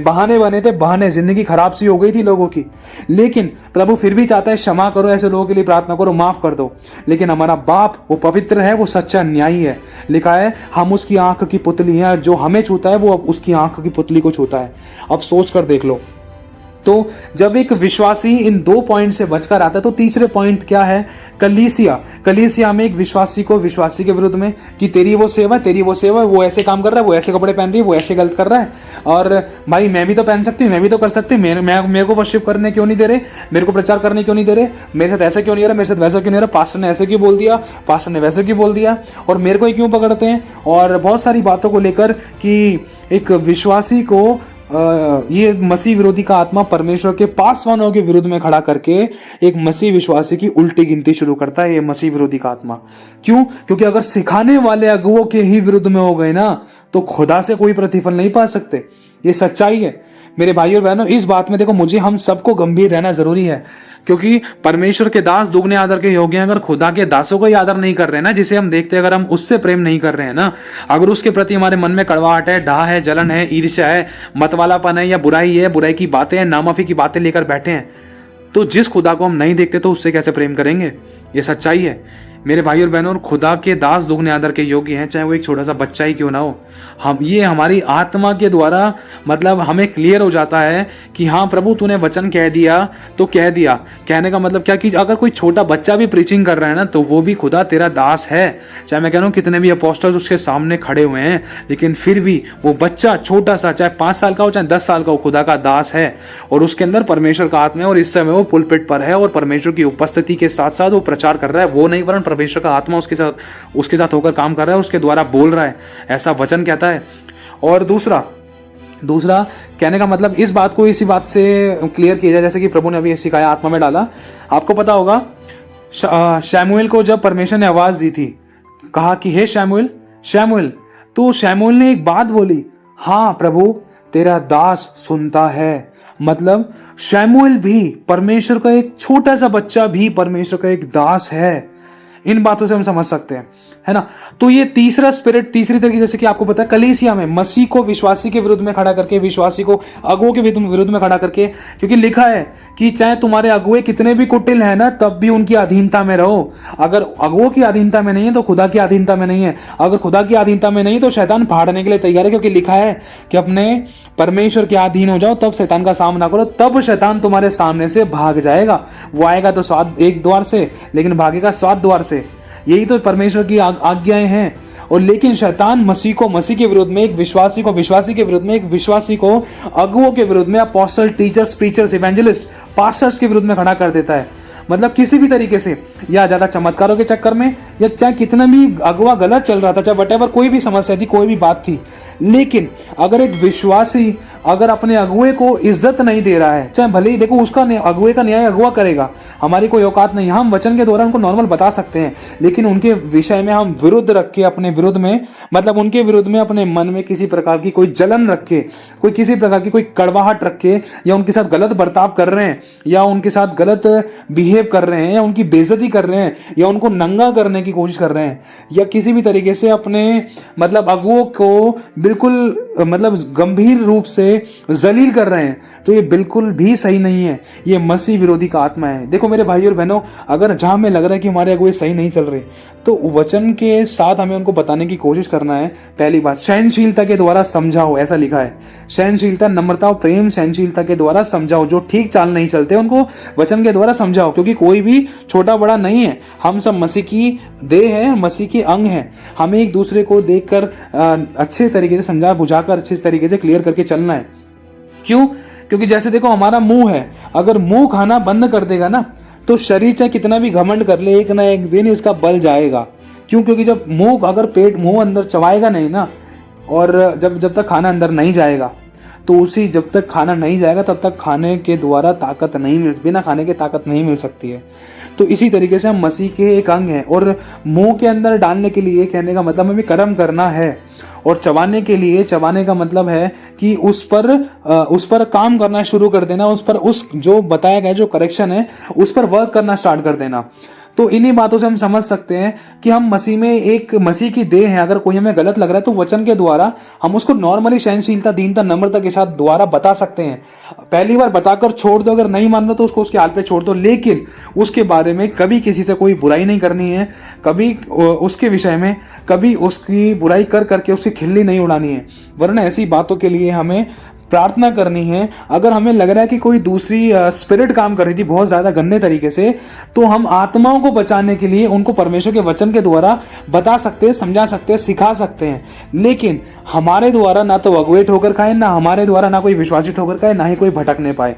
थे। बहाने, जिंदगी खराब सी हो गई थी लोगों की। लेकिन प्रभु फिर भी चाहता है, क्षमा करो, ऐसे लोगों के लिए प्रार्थना करो, माफ कर दो। लेकिन हमारा बाप वो पवित्र है, वो सच्चा न्यायी है। लिखा है, हम उसकी आंख की पुतली हैं, जो हमें छूता है वो अब उसकी आंख की पुतली को छूता है। अब सोच कर देख लो। तो जब एक विश्वासी इन 2 पॉइंट से बचकर आता है, तो तीसरे पॉइंट क्या है कलीसिया में एक विश्वासी को विश्वासी के विरुद्ध में कि तेरी वो सेवा, वो ऐसे काम कर रहा है, वो ऐसे कपड़े पहन रही है, वो ऐसे गलत कर रहा है, और भाई मैं भी तो पहन सकती हूँ, मैं भी तो कर सकती हूँ, मेरे को वर्शिप करने क्यों नहीं दे रहे, मेरे को प्रचार करने क्यों नहीं दे रहे, मेरे साथ ऐसा क्यों नहीं हो रहा, मेरे साथ वैसा क्यों नहीं हो रहा, पास्टर ने ऐसे क्यों बोल दिया, पास्टर ने वैसे क्यों बोल दिया, और मेरे को ही क्यों पकड़ते हैं, और बहुत सारी बातों को लेकर कि एक विश्वासी को ये मसीह विरोधी का आत्मा परमेश्वर के पासवानों के विरुद्ध में खड़ा करके एक मसीह विश्वासी की उल्टी गिनती शुरू करता है। ये मसीह विरोधी का आत्मा क्यों? क्योंकि अगर सिखाने वाले अगुओं के ही विरुद्ध में हो गए ना तो खुदा से कोई प्रतिफल नहीं पा सकते। ये सच्चाई है मेरे भाइयों और बहनों। इस बात में देखो मुझे हम सबको गंभीर रहना जरूरी है, क्योंकि परमेश्वर के दास दुगने आदर के योग्य हैं। अगर खुदा के दासों को ही आदर नहीं कर रहे हैं ना, जिसे हम देखते हैं, अगर हम उससे प्रेम नहीं कर रहे हैं ना, अगर उसके प्रति हमारे मन में कड़वाहट है, डाह है, जलन है, ईर्ष्या है, मतवालापन है, या बुराई की बातें हैं, नामाफी की बातें लेकर बैठे हैं, तो जिस खुदा को हम नहीं देखते तो उससे कैसे प्रेम करेंगे? ये सच्चाई है मेरे भाई और बहनों। और खुदा के दास दुगने आदर के योग्य हैं, चाहे वो एक छोटा सा बच्चा ही क्यों ना हो। हम ये हमारी आत्मा के द्वारा मतलब हमें क्लियर हो जाता है कि हाँ प्रभु तूने वचन कह दिया तो कह दिया। कहने का मतलब क्या कि अगर कोई छोटा बच्चा भी प्रीचिंग कर रहा है ना तो वो भी खुदा तेरा दास है। चाहे मैं कह रहा हूँ कितने भी अपोस्टल्स उसके सामने खड़े हुए हैं, लेकिन फिर भी वो बच्चा छोटा सा, चाहे 5 साल का हो चाहे 10 साल का हो, खुदा का दास है और उसके अंदर परमेश्वर का आत्मा है। और इस समय वो पुलपिट पर है और परमेश्वर की उपस्थिति के साथ साथ वो प्रचार कर रहा है। वो नहीं वरन परमेश्वर का आत्मा उसके साथ होकर काम कर रहा है, उसके द्वारा बोल रहा है, ऐसा वचन कहता है। और दूसरा कहने का मतलब इस बात को इसी बात से क्लियर किया जाए, जैसे कि प्रभु ने अभी सिखाया, आत्मा में डाला। आपको पता होगा शमूएल को जब परमेश्वर ने आवाज दी थी, कहा कि हे शमूएल, तो शमूएल ने एक बात बोली, हाँ प्रभु तेरा दास सुनता है। मतलब शमूएल भी परमेश्वर का एक छोटा सा बच्चा भी परमेश्वर का एक दास है। इन बातों से हम समझ सकते हैं, है ना। तो ये तीसरा स्पिरिट, तीसरी तरीके, जैसे कि आपको पता है कलीसिया में मसीह को विश्वासी के विरुद्ध में खड़ा करके, विश्वासी को अगुओं के विरुद्ध में खड़ा करके, क्योंकि लिखा है कि चाहे तुम्हारे अगुए कितने भी कुटिल है ना तब भी उनकी अधीनता में रहो। अगर अगुओं की अधीनता में नहीं है तो खुदा की अधीनता में नहीं है, अगर खुदा की अधीनता में नहीं तो शैतान फाड़ने के लिए तैयार है। क्योंकि लिखा है कि अपने परमेश्वर के अधीन हो जाओ तब शैतान का सामना करो, तब शैतान तुम्हारे सामने से भाग जाएगा। वो आएगा तो एक द्वार से लेकिन भागेगा 7 द्वार से। यही तो परमेश्वर की आज्ञाएं हैं। और लेकिन शैतान मसीह को मसीह के विरुद्ध में, एक विश्वासी को विश्वासी के विरुद्ध में, एक विश्वासी को अगुओं के विरुद्ध में, apostle, teachers, preachers, evangelist, pastors के विरुद्ध में खड़ा कर देता है। मतलब किसी भी तरीके से, या ज्यादा चमत्कारों के चक्कर में, या चाहे कितना भी अगुआ गलत चल रहा था, चाहे वटेवर कोई भी समस्या थी, कोई भी बात थी, लेकिन अगर एक विश्वासी अगर अपने अगुए को इज्जत नहीं दे रहा है, चाहे भले ही देखो उसका अगुए का न्याय अगुआ करेगा, हमारी कोई औकात नहीं, हम वचन के द्वारा उनको नॉर्मल बता सकते हैं, लेकिन उनके विषय में हम विरुद्ध रख के, अपने विरुद्ध में मतलब उनके विरुद्ध में अपने मन में किसी प्रकार की कोई जलन रख के, कोई किसी प्रकार की कोई कड़वाहट रख के, या उनके साथ गलत बर्ताव कर रहे हैं, या उनके साथ गलत बिहेव कर रहे हैं, या उनकी बेइज्जती कर रहे हैं, या उनको नंगा करने की कोशिश कर रहे हैं, या किसी भी तरीके से अपने मतलब अगुओं को बिल्कुल मतलब गंभीर रूप से जलील कर रहे हैं, तो ये बिल्कुल भी सही नहीं है। ये मसीह विरोधी का आत्मा है। देखो मेरे भाई और बहनों, अगर जहां हमें लग रहा है कि हमारे अगुए सही नहीं चल रहे, तो वचन के साथ हमें उनको बताने की कोशिश करना है। पहली बात, सहनशीलता के द्वारा समझाओ, ऐसा लिखा है। सहनशीलता, नम्रता और प्रेम, सहनशीलता के द्वारा समझाओ। जो ठीक चाल नहीं चलते उनको वचन के द्वारा समझाओ, क्योंकि कोई भी छोटा बड़ा नहीं है, हम सब मसीह की देह है, मसीह के अंग हैं। हमें एक दूसरे को देखकर अच्छे तरीके से समझा बुझाकर अच्छे तरीके से क्लियर करके चलना है। क्यों? क्योंकि जैसे देखो हमारा मुंह है, अगर मुंह खाना बंद कर देगा ना तो शरीर चाहे कितना भी घमंड कर ले, एक ना एक दिन इसका बल जाएगा। क्यों? क्योंकि जब मुंह, अगर पेट मुंह अंदर चबाएगा नहीं ना, और जब तक खाना अंदर नहीं जाएगा, तो जब तक खाना नहीं जाएगा तब तक खाने के द्वारा ताकत नहीं मिल, बिना खाने के ताकत नहीं मिल सकती है। तो इसी तरीके से हम मसीह के एक अंग हैं, और मुंह के अंदर डालने के लिए कहने का मतलब हमें कर्म करना है, और चबाने के लिए, चबाने का मतलब है कि उस पर काम करना शुरू कर देना, उस जो बताया गया जो करेक्शन है उस पर वर्क करना स्टार्ट कर देना। तो इन्हीं बातों से हम समझ सकते हैं कि हम मसीह में एक मसीह की देह है। अगर कोई हमें गलत लग रहा है तो वचन के द्वारा हम उसको नॉर्मली सहनशीलता, दीनता, नम्रता के साथ द्वारा बता सकते हैं। पहली बार बताकर छोड़ दो, अगर नहीं मान रहे तो उसको उसके हाल पे छोड़ दो, लेकिन उसके बारे में कभी किसी से कोई बुराई नहीं करनी है, कभी उसके विषय में कभी उसकी बुराई कर करके उसकी खिल्ली नहीं उड़ानी है, वरना ऐसी बातों के लिए हमें प्रार्थना करनी है। अगर हमें लग रहा है कि कोई दूसरी स्पिरिट काम कर रही थी बहुत ज्यादा गंदे तरीके से, तो हम आत्माओं को बचाने के लिए उनको परमेश्वर के वचन के द्वारा बता सकते हैं, समझा सकते हैं, सिखा सकते हैं। लेकिन हमारे द्वारा ना तो अगुवे ठोकर खाए, ना हमारे द्वारा ना कोई विश्वासी ठोकर खाए, ना ही कोई भटकने पाए।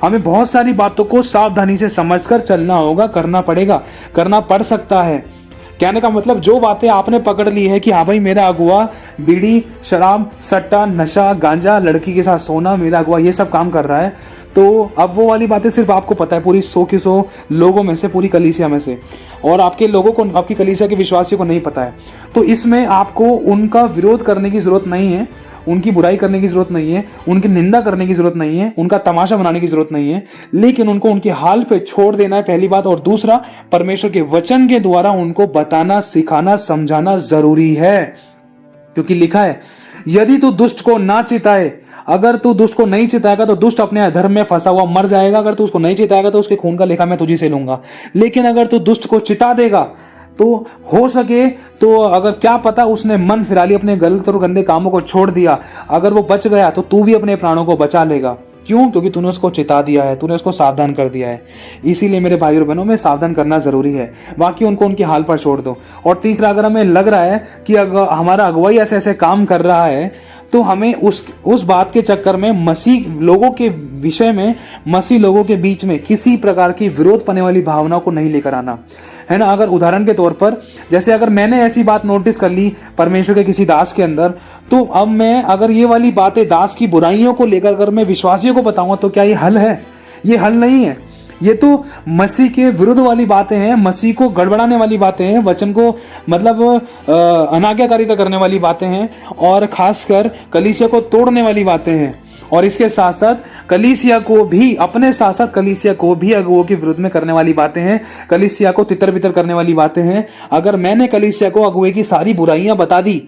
हमें बहुत सारी बातों को सावधानी से समझकर चलना होगा, करना पड़ेगा, करना पड़ सकता है। कहने का मतलब जो बातें आपने पकड़ ली है कि हाँ भाई मेरा अगुआ बीड़ी, शराब, सट्टा, नशा, गांजा, लड़की के साथ सोना, मेरा अगुआ ये सब काम कर रहा है, तो अब वो वाली बातें सिर्फ आपको पता है, पूरी 100 की 100 लोगों में से, पूरी कलीसिया में से, और आपके लोगों को, आपकी कलीसिया के विश्वासियों को नहीं पता है। तो इसमें आपको उनका विरोध करने की जरूरत नहीं है, उनकी बुराई करने की जरूरत नहीं है, उनकी निंदा करने की जरूरत नहीं है, उनका तमाशा बनाने की जरूरत नहीं है, लेकिन उनको उनके हाल पे छोड़ देना है, पहली बात। और दूसरा, परमेश्वर के वचन के द्वारा उनको बताना, सिखाना, समझाना जरूरी है। क्योंकि लिखा है, यदि तू दुष्ट को ना चिताए, अगर तू दुष्ट को नहीं चिताएगा तो दुष्ट अपने अधर्म में फंसा हुआ मर जाएगा। अगर तू उसको नहीं चिताएगा तो उसके खून का लेखा मैं तुझी से लूंगा। लेकिन अगर तू दुष्ट को चिता देगा तो हो सके तो, अगर क्या पता उसने मन फिरा लिया, अपने गलत और गंदे कामों को छोड़ दिया, अगर वो बच गया तो तू भी अपने प्राणों को बचा लेगा। क्यों? क्योंकि तूने उसको चिता दिया है, तूने उसको सावधान कर दिया है। इसीलिए मेरे भाई और बहनों में सावधान करना जरूरी है, बाकी उनको उनके हाल पर छोड़ दो। और तीसरा, अगर हमें लग रहा है कि अगर हमारा अगुवाई ऐसे ऐसे काम कर रहा है, तो हमें उस बात के चक्कर में मसीह लोगों के विषय में, मसीह लोगों के बीच में किसी प्रकार की विरोध पाने वाली भावना को नहीं लेकर आना है ना। अगर उदाहरण के तौर पर, जैसे अगर मैंने ऐसी बात नोटिस कर ली परमेश्वर के किसी दास के अंदर, तो अब मैं अगर ये वाली बातें दास की बुराइयों को लेकर अगर मैं विश्वासियों को बताऊंगा, तो क्या ये हल है? ये हल नहीं है। ये तो मसीह के विरुद्ध वाली बातें हैं, मसीह को गड़बड़ाने वाली बातें हैं, वचन को मतलब अनाज्ञाकारिता करने वाली बातें हैं, और खासकर कलीसिया को तोड़ने वाली बातें हैं। और इसके साथ साथ कलीसिया को भी, अपने साथ साथ कलीसिया को भी अगुवों के विरुद्ध में करने वाली बातें हैं, कलीसिया को तितर बितर करने वाली बातें हैं। अगर मैंने कलीसिया को अगुवे की सारी बुराइयां बता दी,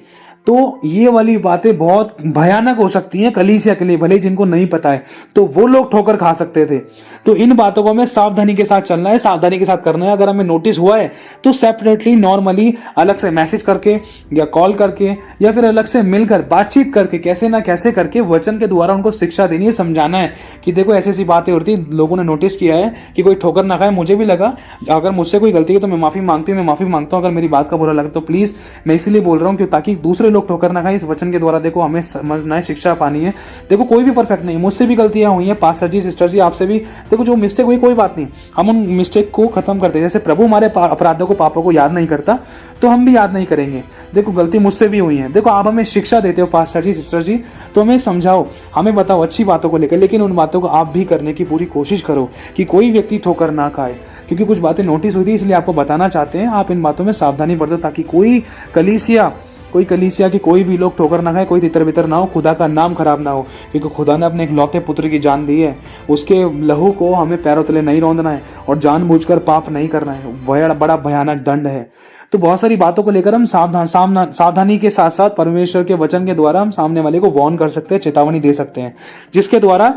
तो ये वाली बातें बहुत भयानक हो सकती हैं कलीसिया के लिए, भले जिनको नहीं पता है, तो वो लोग ठोकर खा सकते थे। तो इन बातों को हमें सावधानी के साथ चलना है, सावधानी के साथ करना है। अगर हमें नोटिस हुआ है तो सेपरेटली, नॉर्मली, अलग से मैसेज करके या कॉल करके या फिर अलग से मिलकर बातचीत करके, कैसे ना कैसे करके वचन के द्वारा उनको शिक्षा देनी है, समझाना है कि देखो ऐसी ऐसी बातें होती, लोगों ने नोटिस किया है कि कोई ठोकर ना खाए। मुझे भी लगा, अगर मुझसे कोई गलती है तो मैं माफी मांगती हूँ, मैं माफी मांगता हूँ। अगर मेरी बात का बुरा लगा तो प्लीज, मैं इसीलिए बोल रहा हूँ कि ताकि दूसरे लोग ठोकर ना खाए। इस वचन के द्वारा देखो हमें समझना है, शिक्षा पानी है। देखो कोई भी परफेक्ट नहीं, मुझसे भी गलतियां हुई हैं, पास्टर जी, सिस्टर जी, आपसे भी। देखो जो मिस्टेक हुई कोई बात नहीं, हम उन मिस्टेक को खत्म करते हैं। जैसे प्रभु हमारे अपराधों को, पापों को याद नहीं करता, तो हम भी याद नहीं करेंगे। देखो गलती मुझसे भी हुई है। देखो आप हमें शिक्षा देते हो पास्टर जी, सिस्टर जी, तो हमें समझाओ, हमें बताओ अच्छी बातों को लेकर, लेकिन उन बातों को आप भी करने की पूरी कोशिश करो कि कोई व्यक्ति ठोकर ना खाए। क्योंकि कुछ बातें नोटिस हुई थी, इसलिए आपको बताना चाहते हैं। आप इन बातों में सावधानी बरतो ताकि कोई कलीसिया की कोई भी लोग ठोकर ना खाए, कोई तितर बितर ना हो, खुदा का नाम खराब ना हो। क्योंकि खुदा ने अपने इकलौते पुत्र की जान दी है, उसके लहू को हमें पैरों तले नहीं रौंदना है और जानबूझकर पाप नहीं करना है। बड़ा भयानक दंड है। तो बहुत सारी बातों को लेकर हम सावधानी के साथ साथ परमेश्वर के वचन के द्वारा हम सामने वाले को वार्न कर सकते हैं, चेतावनी दे सकते हैं, जिसके द्वारा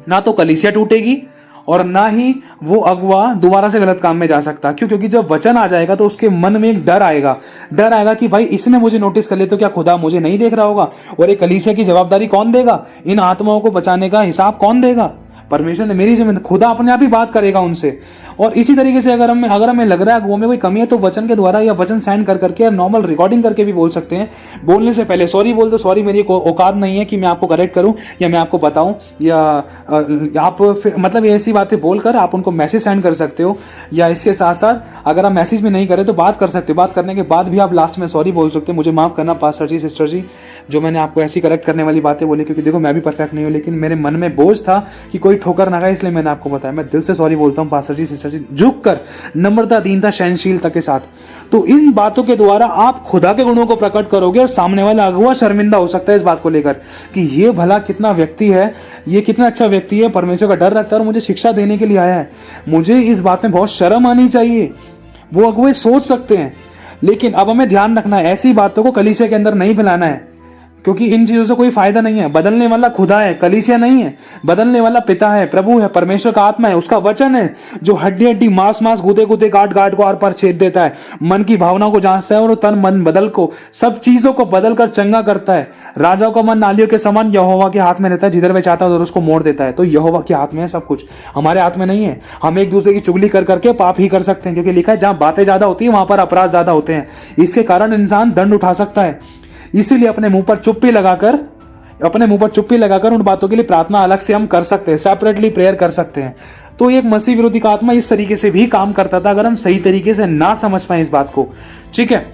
ना तो कलीसिया टूटेगी और ना ही वो अगुआ दोबारा से गलत काम में जा सकता। क्यों? क्योंकि जब वचन आ जाएगा तो उसके मन में एक डर आएगा कि भाई इसने मुझे नोटिस कर लिया तो क्या खुदा मुझे नहीं देख रहा होगा? और ये कलीसिया की जवाबदारी कौन देगा? इन आत्माओं को बचाने का हिसाब कौन देगा? परमेश्वर ने मेरी जिम्मेदारी, खुदा अपने आप ही बात करेगा उनसे। और इसी तरीके से अगर हमें लग रहा है वो में कोई कमी है, तो वचन के द्वारा या वचन सेंड करके या नॉर्मल रिकॉर्डिंग करके भी बोल सकते हैं। बोलने से पहले सॉरी बोल दो, सॉरी मेरी औकात नहीं है कि मैं आपको करेक्ट करूं या मैं आपको बताऊं, या आप मतलब ऐसी बातें बोलकर आप उनको मैसेज सेंड कर सकते हो। या इसके साथ साथ अगर आप मैसेज भी नहीं करें तो बात कर सकते हो। बात करने के बाद भी आप लास्ट में सॉरी बोल सकते हो, मुझे माफ करना पास्टर जी, सिस्टर जी, जो मैंने आपको ऐसी करेक्ट करने वाली बातें बोली। क्योंकि देखो मैं भी परफेक्ट नहीं हूं, लेकिन मेरे मन में बोझ था कि कोई ठोकर ना खाए, इसलिए मैंने आपको बताया। मैं दिल से सॉरी बोलता हूं पास्टर जी, सिस्टर जी, झुक कर, नम्रता, दीनता, सहनशीलता के साथ। तो इन बातों के द्वारा आप खुदा के गुणों को प्रकट करोगे और सामने वाला अगुआ शर्मिंदा हो सकता है इस बात को लेकर कि ये भला कितना व्यक्ति है, ये कितना अच्छा व्यक्ति है, परमेश्वर का डर रखता है और मुझे शिक्षा देने के लिए आया है। मुझे इस बात में बहुत शर्म आनी चाहिए। वो अगुए सोच सकते हैं, लेकिन अब हमें ध्यान रखना है, ऐसी बातों को कलीसिया के अंदर नहीं फैलाना है। क्योंकि इन चीजों से कोई फायदा नहीं है। बदलने वाला खुदा है, कलीसिया नहीं है। बदलने वाला पिता है, प्रभु है, परमेश्वर का आत्मा है, उसका वचन है जो हड्डी हड्डी मांस मांस गूदे गूदे गांठ गांठ को आर पार छेद देता है, मन की भावनाओं को जांचता है और तन मन बदल को सब चीजों को बदल कर चंगा करता है। राजाओं का मन नालियों के समान यहोवा के हाथ में रहता है, जिधर वे चाहता है उधर उसको मोड़ देता है। तो यहोवा के हाथ में है सब कुछ, हमारे हाथ में नहीं है। हम एक दूसरे की चुगली कर करके पाप ही कर सकते हैं, क्योंकि लिखा है जहां बातें ज्यादा होती है वहां पर अपराध ज्यादा होते हैं। इसके कारण इंसान दंड उठा सकता है। इसीलिए अपने मुंह पर चुप्पी लगाकर उन बातों के लिए प्रार्थना अलग से हम कर सकते हैं, सेपरेटली प्रेयर कर सकते हैं। तो एक मसीह विरोधी का आत्मा इस तरीके से भी काम करता था, अगर हम सही तरीके से ना समझ पाए इस बात को। ठीक है,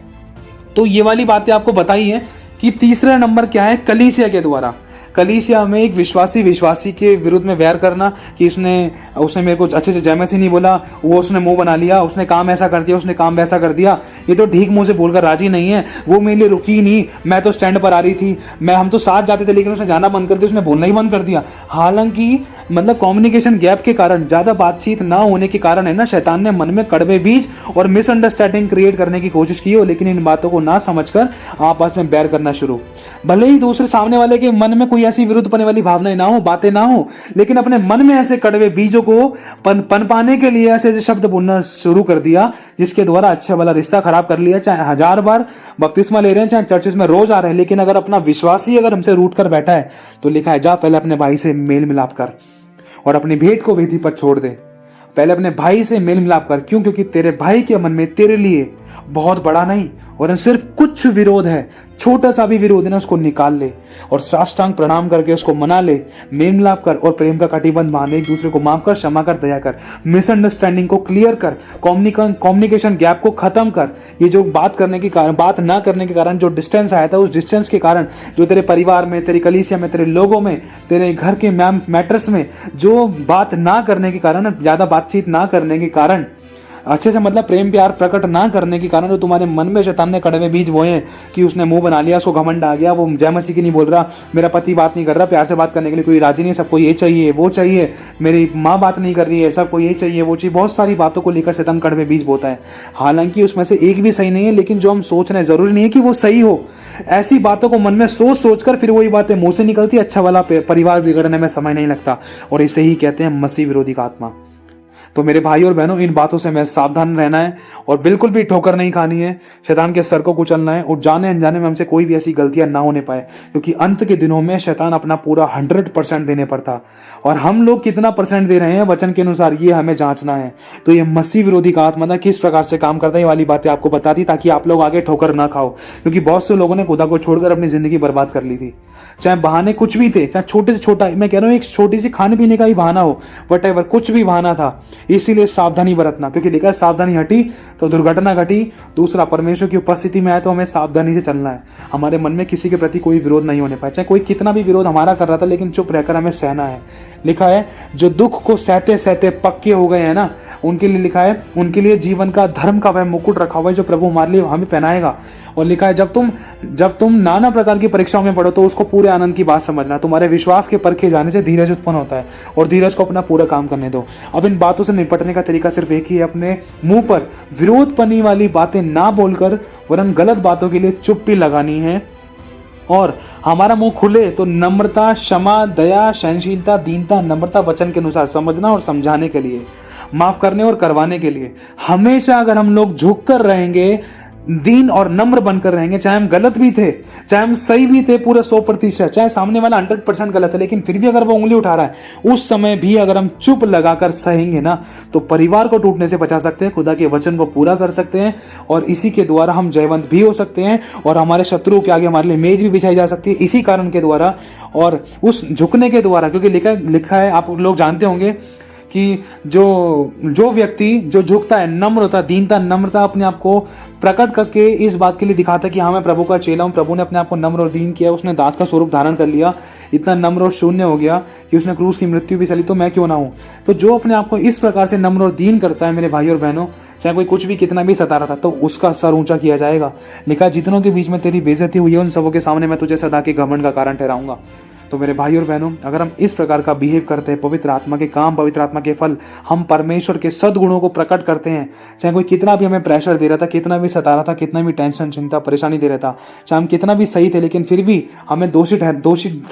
तो ये वाली बातें आपको बताई है कि तीसरा नंबर क्या है, कलीसिया के द्वारा। कलीसिया में एक विश्वासी के विरुद्ध में वैर करना कि उसने मेरे को अच्छे से जय मसीह नहीं बोला, वो उसने मुंह बना लिया, उसने काम ऐसा कर दिया, उसने काम वैसा कर दिया, ये तो ठीक मुंह से बोलकर राजी नहीं है, वो मेरे लिए रुकी नहीं, मैं तो स्टैंड पर आ रही थी, हम तो साथ जाते थे लेकिन उसने जाना बंद कर दिया, उसने बोलना ही बंद कर दिया। हालांकि मतलब कम्युनिकेशन गैप के कारण, ज्यादा बातचीत ना होने के कारण है ना, शैतान ने मन में कड़वे बीज और मिसअंडरस्टैंडिंग क्रिएट करने की कोशिश की हो, लेकिन इन बातों को ना समझकर आपस में बैर करना शुरू। भले ही दूसरे सामने वाले के मन में कोई ऐसी विरुद्ध पने वाली भावनाएं ना हो, बातें ना हो, लेकिन अपने मन में ऐसे कड़वे बीजों को पनपाने के लिए ऐसे शब्द बोलना शुरू कर दिया, जिसके द्वारा अच्छा वाला रिश्ता खराब कर लिया। चाहे 1000 बार बपतिस्मा ले रहे हैं, चाहे चर्चेस में रोज आ रहे हैं, लेकिन अगर अपना विश्वासी अगर हमसे रूठ कर बैठा है तो लिखा है जा पहले अपने भाई से मेल मिलाप कर और अपनी भेंट को वेदी पर छोड़ दे। पहले अपने भाई से मेल मिलाप कर। क्यों? क्योंकि तेरे भाई के मन में तेरे लिए बहुत बड़ा नहीं और सिर्फ कुछ विरोध है, छोटा सा भी विरोध है ना, उसको निकाल ले और साष्टांग प्रणाम करके उसको मना ले, मेल मिलाप कर और प्रेम का कटिबंध बांध, एक दूसरे को माफ कर, क्षमा कर, दया कर, मिसअंडरस्टैंडिंग को क्लियर कर, कम्युनिकेशन गैप को खत्म कर। ये जो बात ना करने के कारण जो डिस्टेंस आया था, उस डिस्टेंस के कारण जो तेरे परिवार में, तेरी कलीसिया में, तेरे लोगों में, तेरे घर के मैटर्स में जो बात ना करने के कारण, ज्यादा बातचीत ना करने के कारण, अच्छे से मतलब प्रेम प्यार प्रकट ना करने के कारण जो तुम्हारे मन में शैतान ने कड़वे बीज बोए हैं कि उसने मुंह बना लिया, उसको घमंड आ गया, वो जय मसीह की नहीं बोल रहा, मेरा पति बात नहीं कर रहा, प्यार से बात करने के लिए कोई राजी नहीं, सबको ये चाहिए वो चाहिए, मेरी माँ बात नहीं कर रही है, सबको ये चाहिए वो चाहिए, बहुत सारी बातों को लेकर शैतान कड़वे बीज बोता है। हालांकि उसमें से एक भी सही नहीं है, लेकिन जो हम सोच रहे हैं जरूरी नहीं है कि वो सही हो। ऐसी बातों को मन में सोच कर फिर वही बातें मुंह से निकलती, अच्छा वाला परिवार बिगड़ने में समय नहीं लगता, और इसे ही कहते हैं मसीह विरोधी का आत्मा। तो मेरे भाई और बहनों, इन बातों से हमें सावधान रहना है और बिल्कुल भी ठोकर नहीं खानी है, शैतान के सर को कुचलना है और जाने अनजाने में हमसे कोई भी ऐसी गलतियां ना होने पाए, क्योंकि अंत के दिनों में शैतान अपना पूरा 100% देने पर था और हम लोग कितना % दे रहे हैं वचन के अनुसार, ये हमें जांचना है। तो ये मसीह विरोधी का आत्मा था, किस प्रकार से काम करता है, ये वाली बातें आपको बता दी ताकि आप लोग आगे ठोकर ना खाओ, क्योंकि बहुत से लोगों ने खुदा को छोड़कर अपनी जिंदगी बर्बाद कर ली थी। चाहे बहाने कुछ भी थे, चाहे छोटे से छोटा, मैं कह रहा हूँ एक छोटी सी खाने पीने का ही बहाना हो, वट कुछ भी बहाना था, इसीलिए सावधानी बरतना, क्योंकि लिखा है सावधानी हटी तो दुर्घटना घटी। दूसरा, परमेश्वर की उपस्थिति में आए तो हमें सावधानी से चलना है, हमारे मन में किसी के प्रति कोई विरोध नहीं होने पाए, चाहे कोई कितना भी विरोध हमारा कर रहा था, लेकिन चुप रहकर हमें सहना है। लिखा है जो दुख को सहते सहते पक्के हो गए हैं ना, उनके लिए लिखा है उनके लिए जीवन का धर्म का वह मुकुट रखा हुआ है जो प्रभु हमारे लिए हमें पहनाएगा। और लिखा है जब तुम नाना प्रकार की परीक्षाओं में पढ़ो तो उसको पूरे आनंद की बात समझना, तुम्हारे विश्वास के परखे जाने से धीरज उत्पन्न होता है और धीरज को अपना पूरा काम करने दो। अब इन बातों से निपटने का तरीका सिर्फ एक ही है, अपने मुंह पर विरोध पनी वाली बातें ना बोलकर वरन गलत बातों के लिए चुप्पी लगानी है, और हमारा मुंह खुले तो नम्रता, क्षमा, दया, सहनशीलता, दीनता, नम्रता वचन के अनुसार समझना और समझाने के लिए, माफ करने और करवाने के लिए। हमेशा अगर हम लोग झुक कर रहेंगे, दीन और नम्र बनकर रहेंगे, चाहे हम गलत भी थे, चाहे हम सही भी थे पूरा 100%, चाहे सामने वाला 100% गलत है, लेकिन फिर भी अगर वो उंगली उठा रहा है, उस समय भी अगर हम चुप लगाकर सहेंगे ना, तो परिवार को टूटने से बचा सकते हैं, खुदा के वचन को पूरा कर सकते हैं, और इसी के द्वारा हम जयवंत भी हो सकते हैं, और हमारे शत्रुओं के आगे हमारे लिए मेज भी बिछाई जा सकती है इसी कारण के द्वारा और उस झुकने के द्वारा। क्योंकि लिखा है, आप लोग जानते होंगे कि जो व्यक्ति जो झुकता है, नम्र होता है, दीनता, नम्रता अपने आप को प्रकट करके इस बात के लिए दिखाता है कि हाँ मैं प्रभु का चेला हूँ, प्रभु ने अपने आप को नम्र और दीन किया, उसने दास का स्वरूप धारण कर लिया, इतना नम्र और शून्य हो गया कि उसने क्रूस की मृत्यु भी सली, तो मैं क्यों ना हूँ। तो जो अपने आप को इस प्रकार से नम्र और दीन करता है मेरे भाई और बहनों, चाहे कोई कुछ भी कितना भी सता रहा था, तो उसका सर ऊंचा किया जाएगा। लिखा जितनों के बीच में तेरी बेइज्जती हुई है उन सबों के सामने मैं तुझे सदा के घमंड का कारण ठहराऊंगा। तो तो मेरे भाई और बहनों, अगर हम इस प्रकार का बिहेव करते हैं, पवित्र आत्मा के काम, पवित्र आत्मा के फल, हम परमेश्वर के सद्गुणों को प्रकट करते हैं, चाहे कोई कितना भी हमें प्रेशर दे रहा था, कितना भी सता रहा था, कितना भी टेंशन, चिंता, परेशानी दे रहा था, चाहे हम कितना भी सही थे लेकिन फिर भी हमें दोषी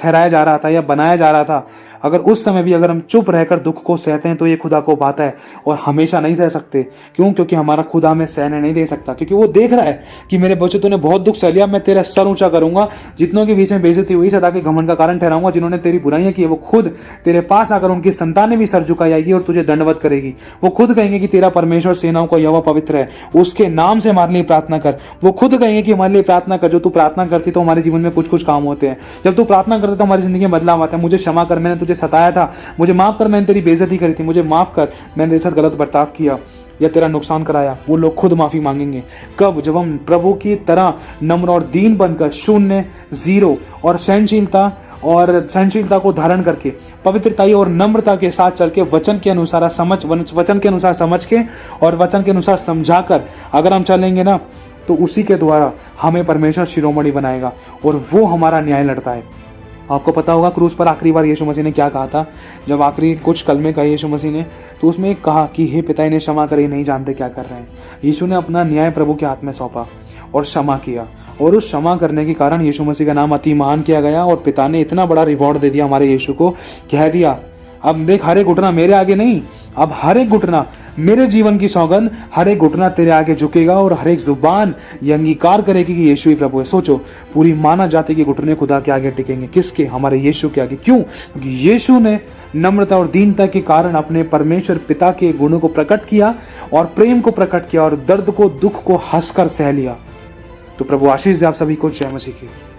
ठहराया जा रहा था या बनाया जा रहा था, अगर उस समय भी अगर हम चुप रहकर दुख को सहते हैं तो ये खुदा को भाता है। और हमेशा नहीं सह सकते। क्यों? क्योंकि हमारा खुदा हमें सहने नहीं दे सकता, क्योंकि वो देख रहा है कि मेरे बच्चे तूने बहुत दुख सह लिया, मैं तेरा सर ऊंचा करूंगा, जितनों के बीच में बेइज्जती हुई सदा के घमंड का कारण ठहराऊंगा, जिन्होंने तेरी बुराइयां की वो खुद तेरे पास आकर उनकी संतानें भी सर झुकाई आएगी और तुझे दंडवत करेगी। वो खुद कहेंगे कि तेरा परमेश्वर सेनाओं का यहोवा पवित्र है, उसके नाम से हमारे लिए प्रार्थना कर। वो खुद कहेंगे कि हमारे लिए प्रार्थना कर। जो तू प्रार्थना करती तो हमारे जीवन में कुछ कुछ काम होते हैं। जब तू प्रार्थना करता तो हमारी जिंदगी में बदलाव आता है। मुझे क्षमा कर, मैंने तुझे सताया था, मुझे माफ कर, मैंने तेरी बेइज्जती करी थी, मुझे माफ कर, मैंने तेरे साथ गलत बर्ताव किया या तेरा नुकसान कराया। वो लोग खुद माफी मांगेंगे। कब? जब हम प्रभु की तरह नम्र और दीन बनकर, शून्य, जीरो और सहनशीलता को धारण करके, पवित्रता और नम्रता के साथ चल के, वचन के अनुसार समझ के और वचन के अनुसार समझाकर अगर हम चलेंगे ना, तो उसी के द्वारा हमें परमेश्वर शिरोमणि बनाएगा और वो हमारा न्याय लड़ता है। आपको पता होगा क्रूस पर आखिरी बार यीशु मसीह ने क्या कहा था। जब आखिरी कुछ कलमे कहे यीशु मसीह ने, तो उसमें एक कहा कि हे पिता, इन्हें क्षमा कर, ये नहीं जानते क्या कर रहे हैं। यीशु ने अपना न्याय प्रभु के हाथ में सौंपा और क्षमा किया, और उस क्षमा करने के कारण यीशु मसीह का नाम अति महान किया गया और पिता ने इतना बड़ा रिवॉर्ड दे दिया हमारे यीशु को। कह दिया, अब देख, हर एक घुटना मेरे आगे नहीं, अब हर एक घुटना, मेरे जीवन की सौगंध, हर एक घुटना तेरे आगे झुकेगा और हर एक जुबान ये अंगीकार करेगी कि यीशु ही प्रभु है। सोचो, पूरी मानव जाति के घुटने खुदा के आगे टिकेंगे। किसके? हमारे यीशु के आगे। क्यों? क्योंकि यीशु ने नम्रता और दीनता के कारण अपने परमेश्वर पिता के गुणों को प्रकट किया और प्रेम को प्रकट किया और दर्द को, दुख को हंसकर सह लिया। तो प्रभु आशीष दे आप सभी को। जय मसीह की।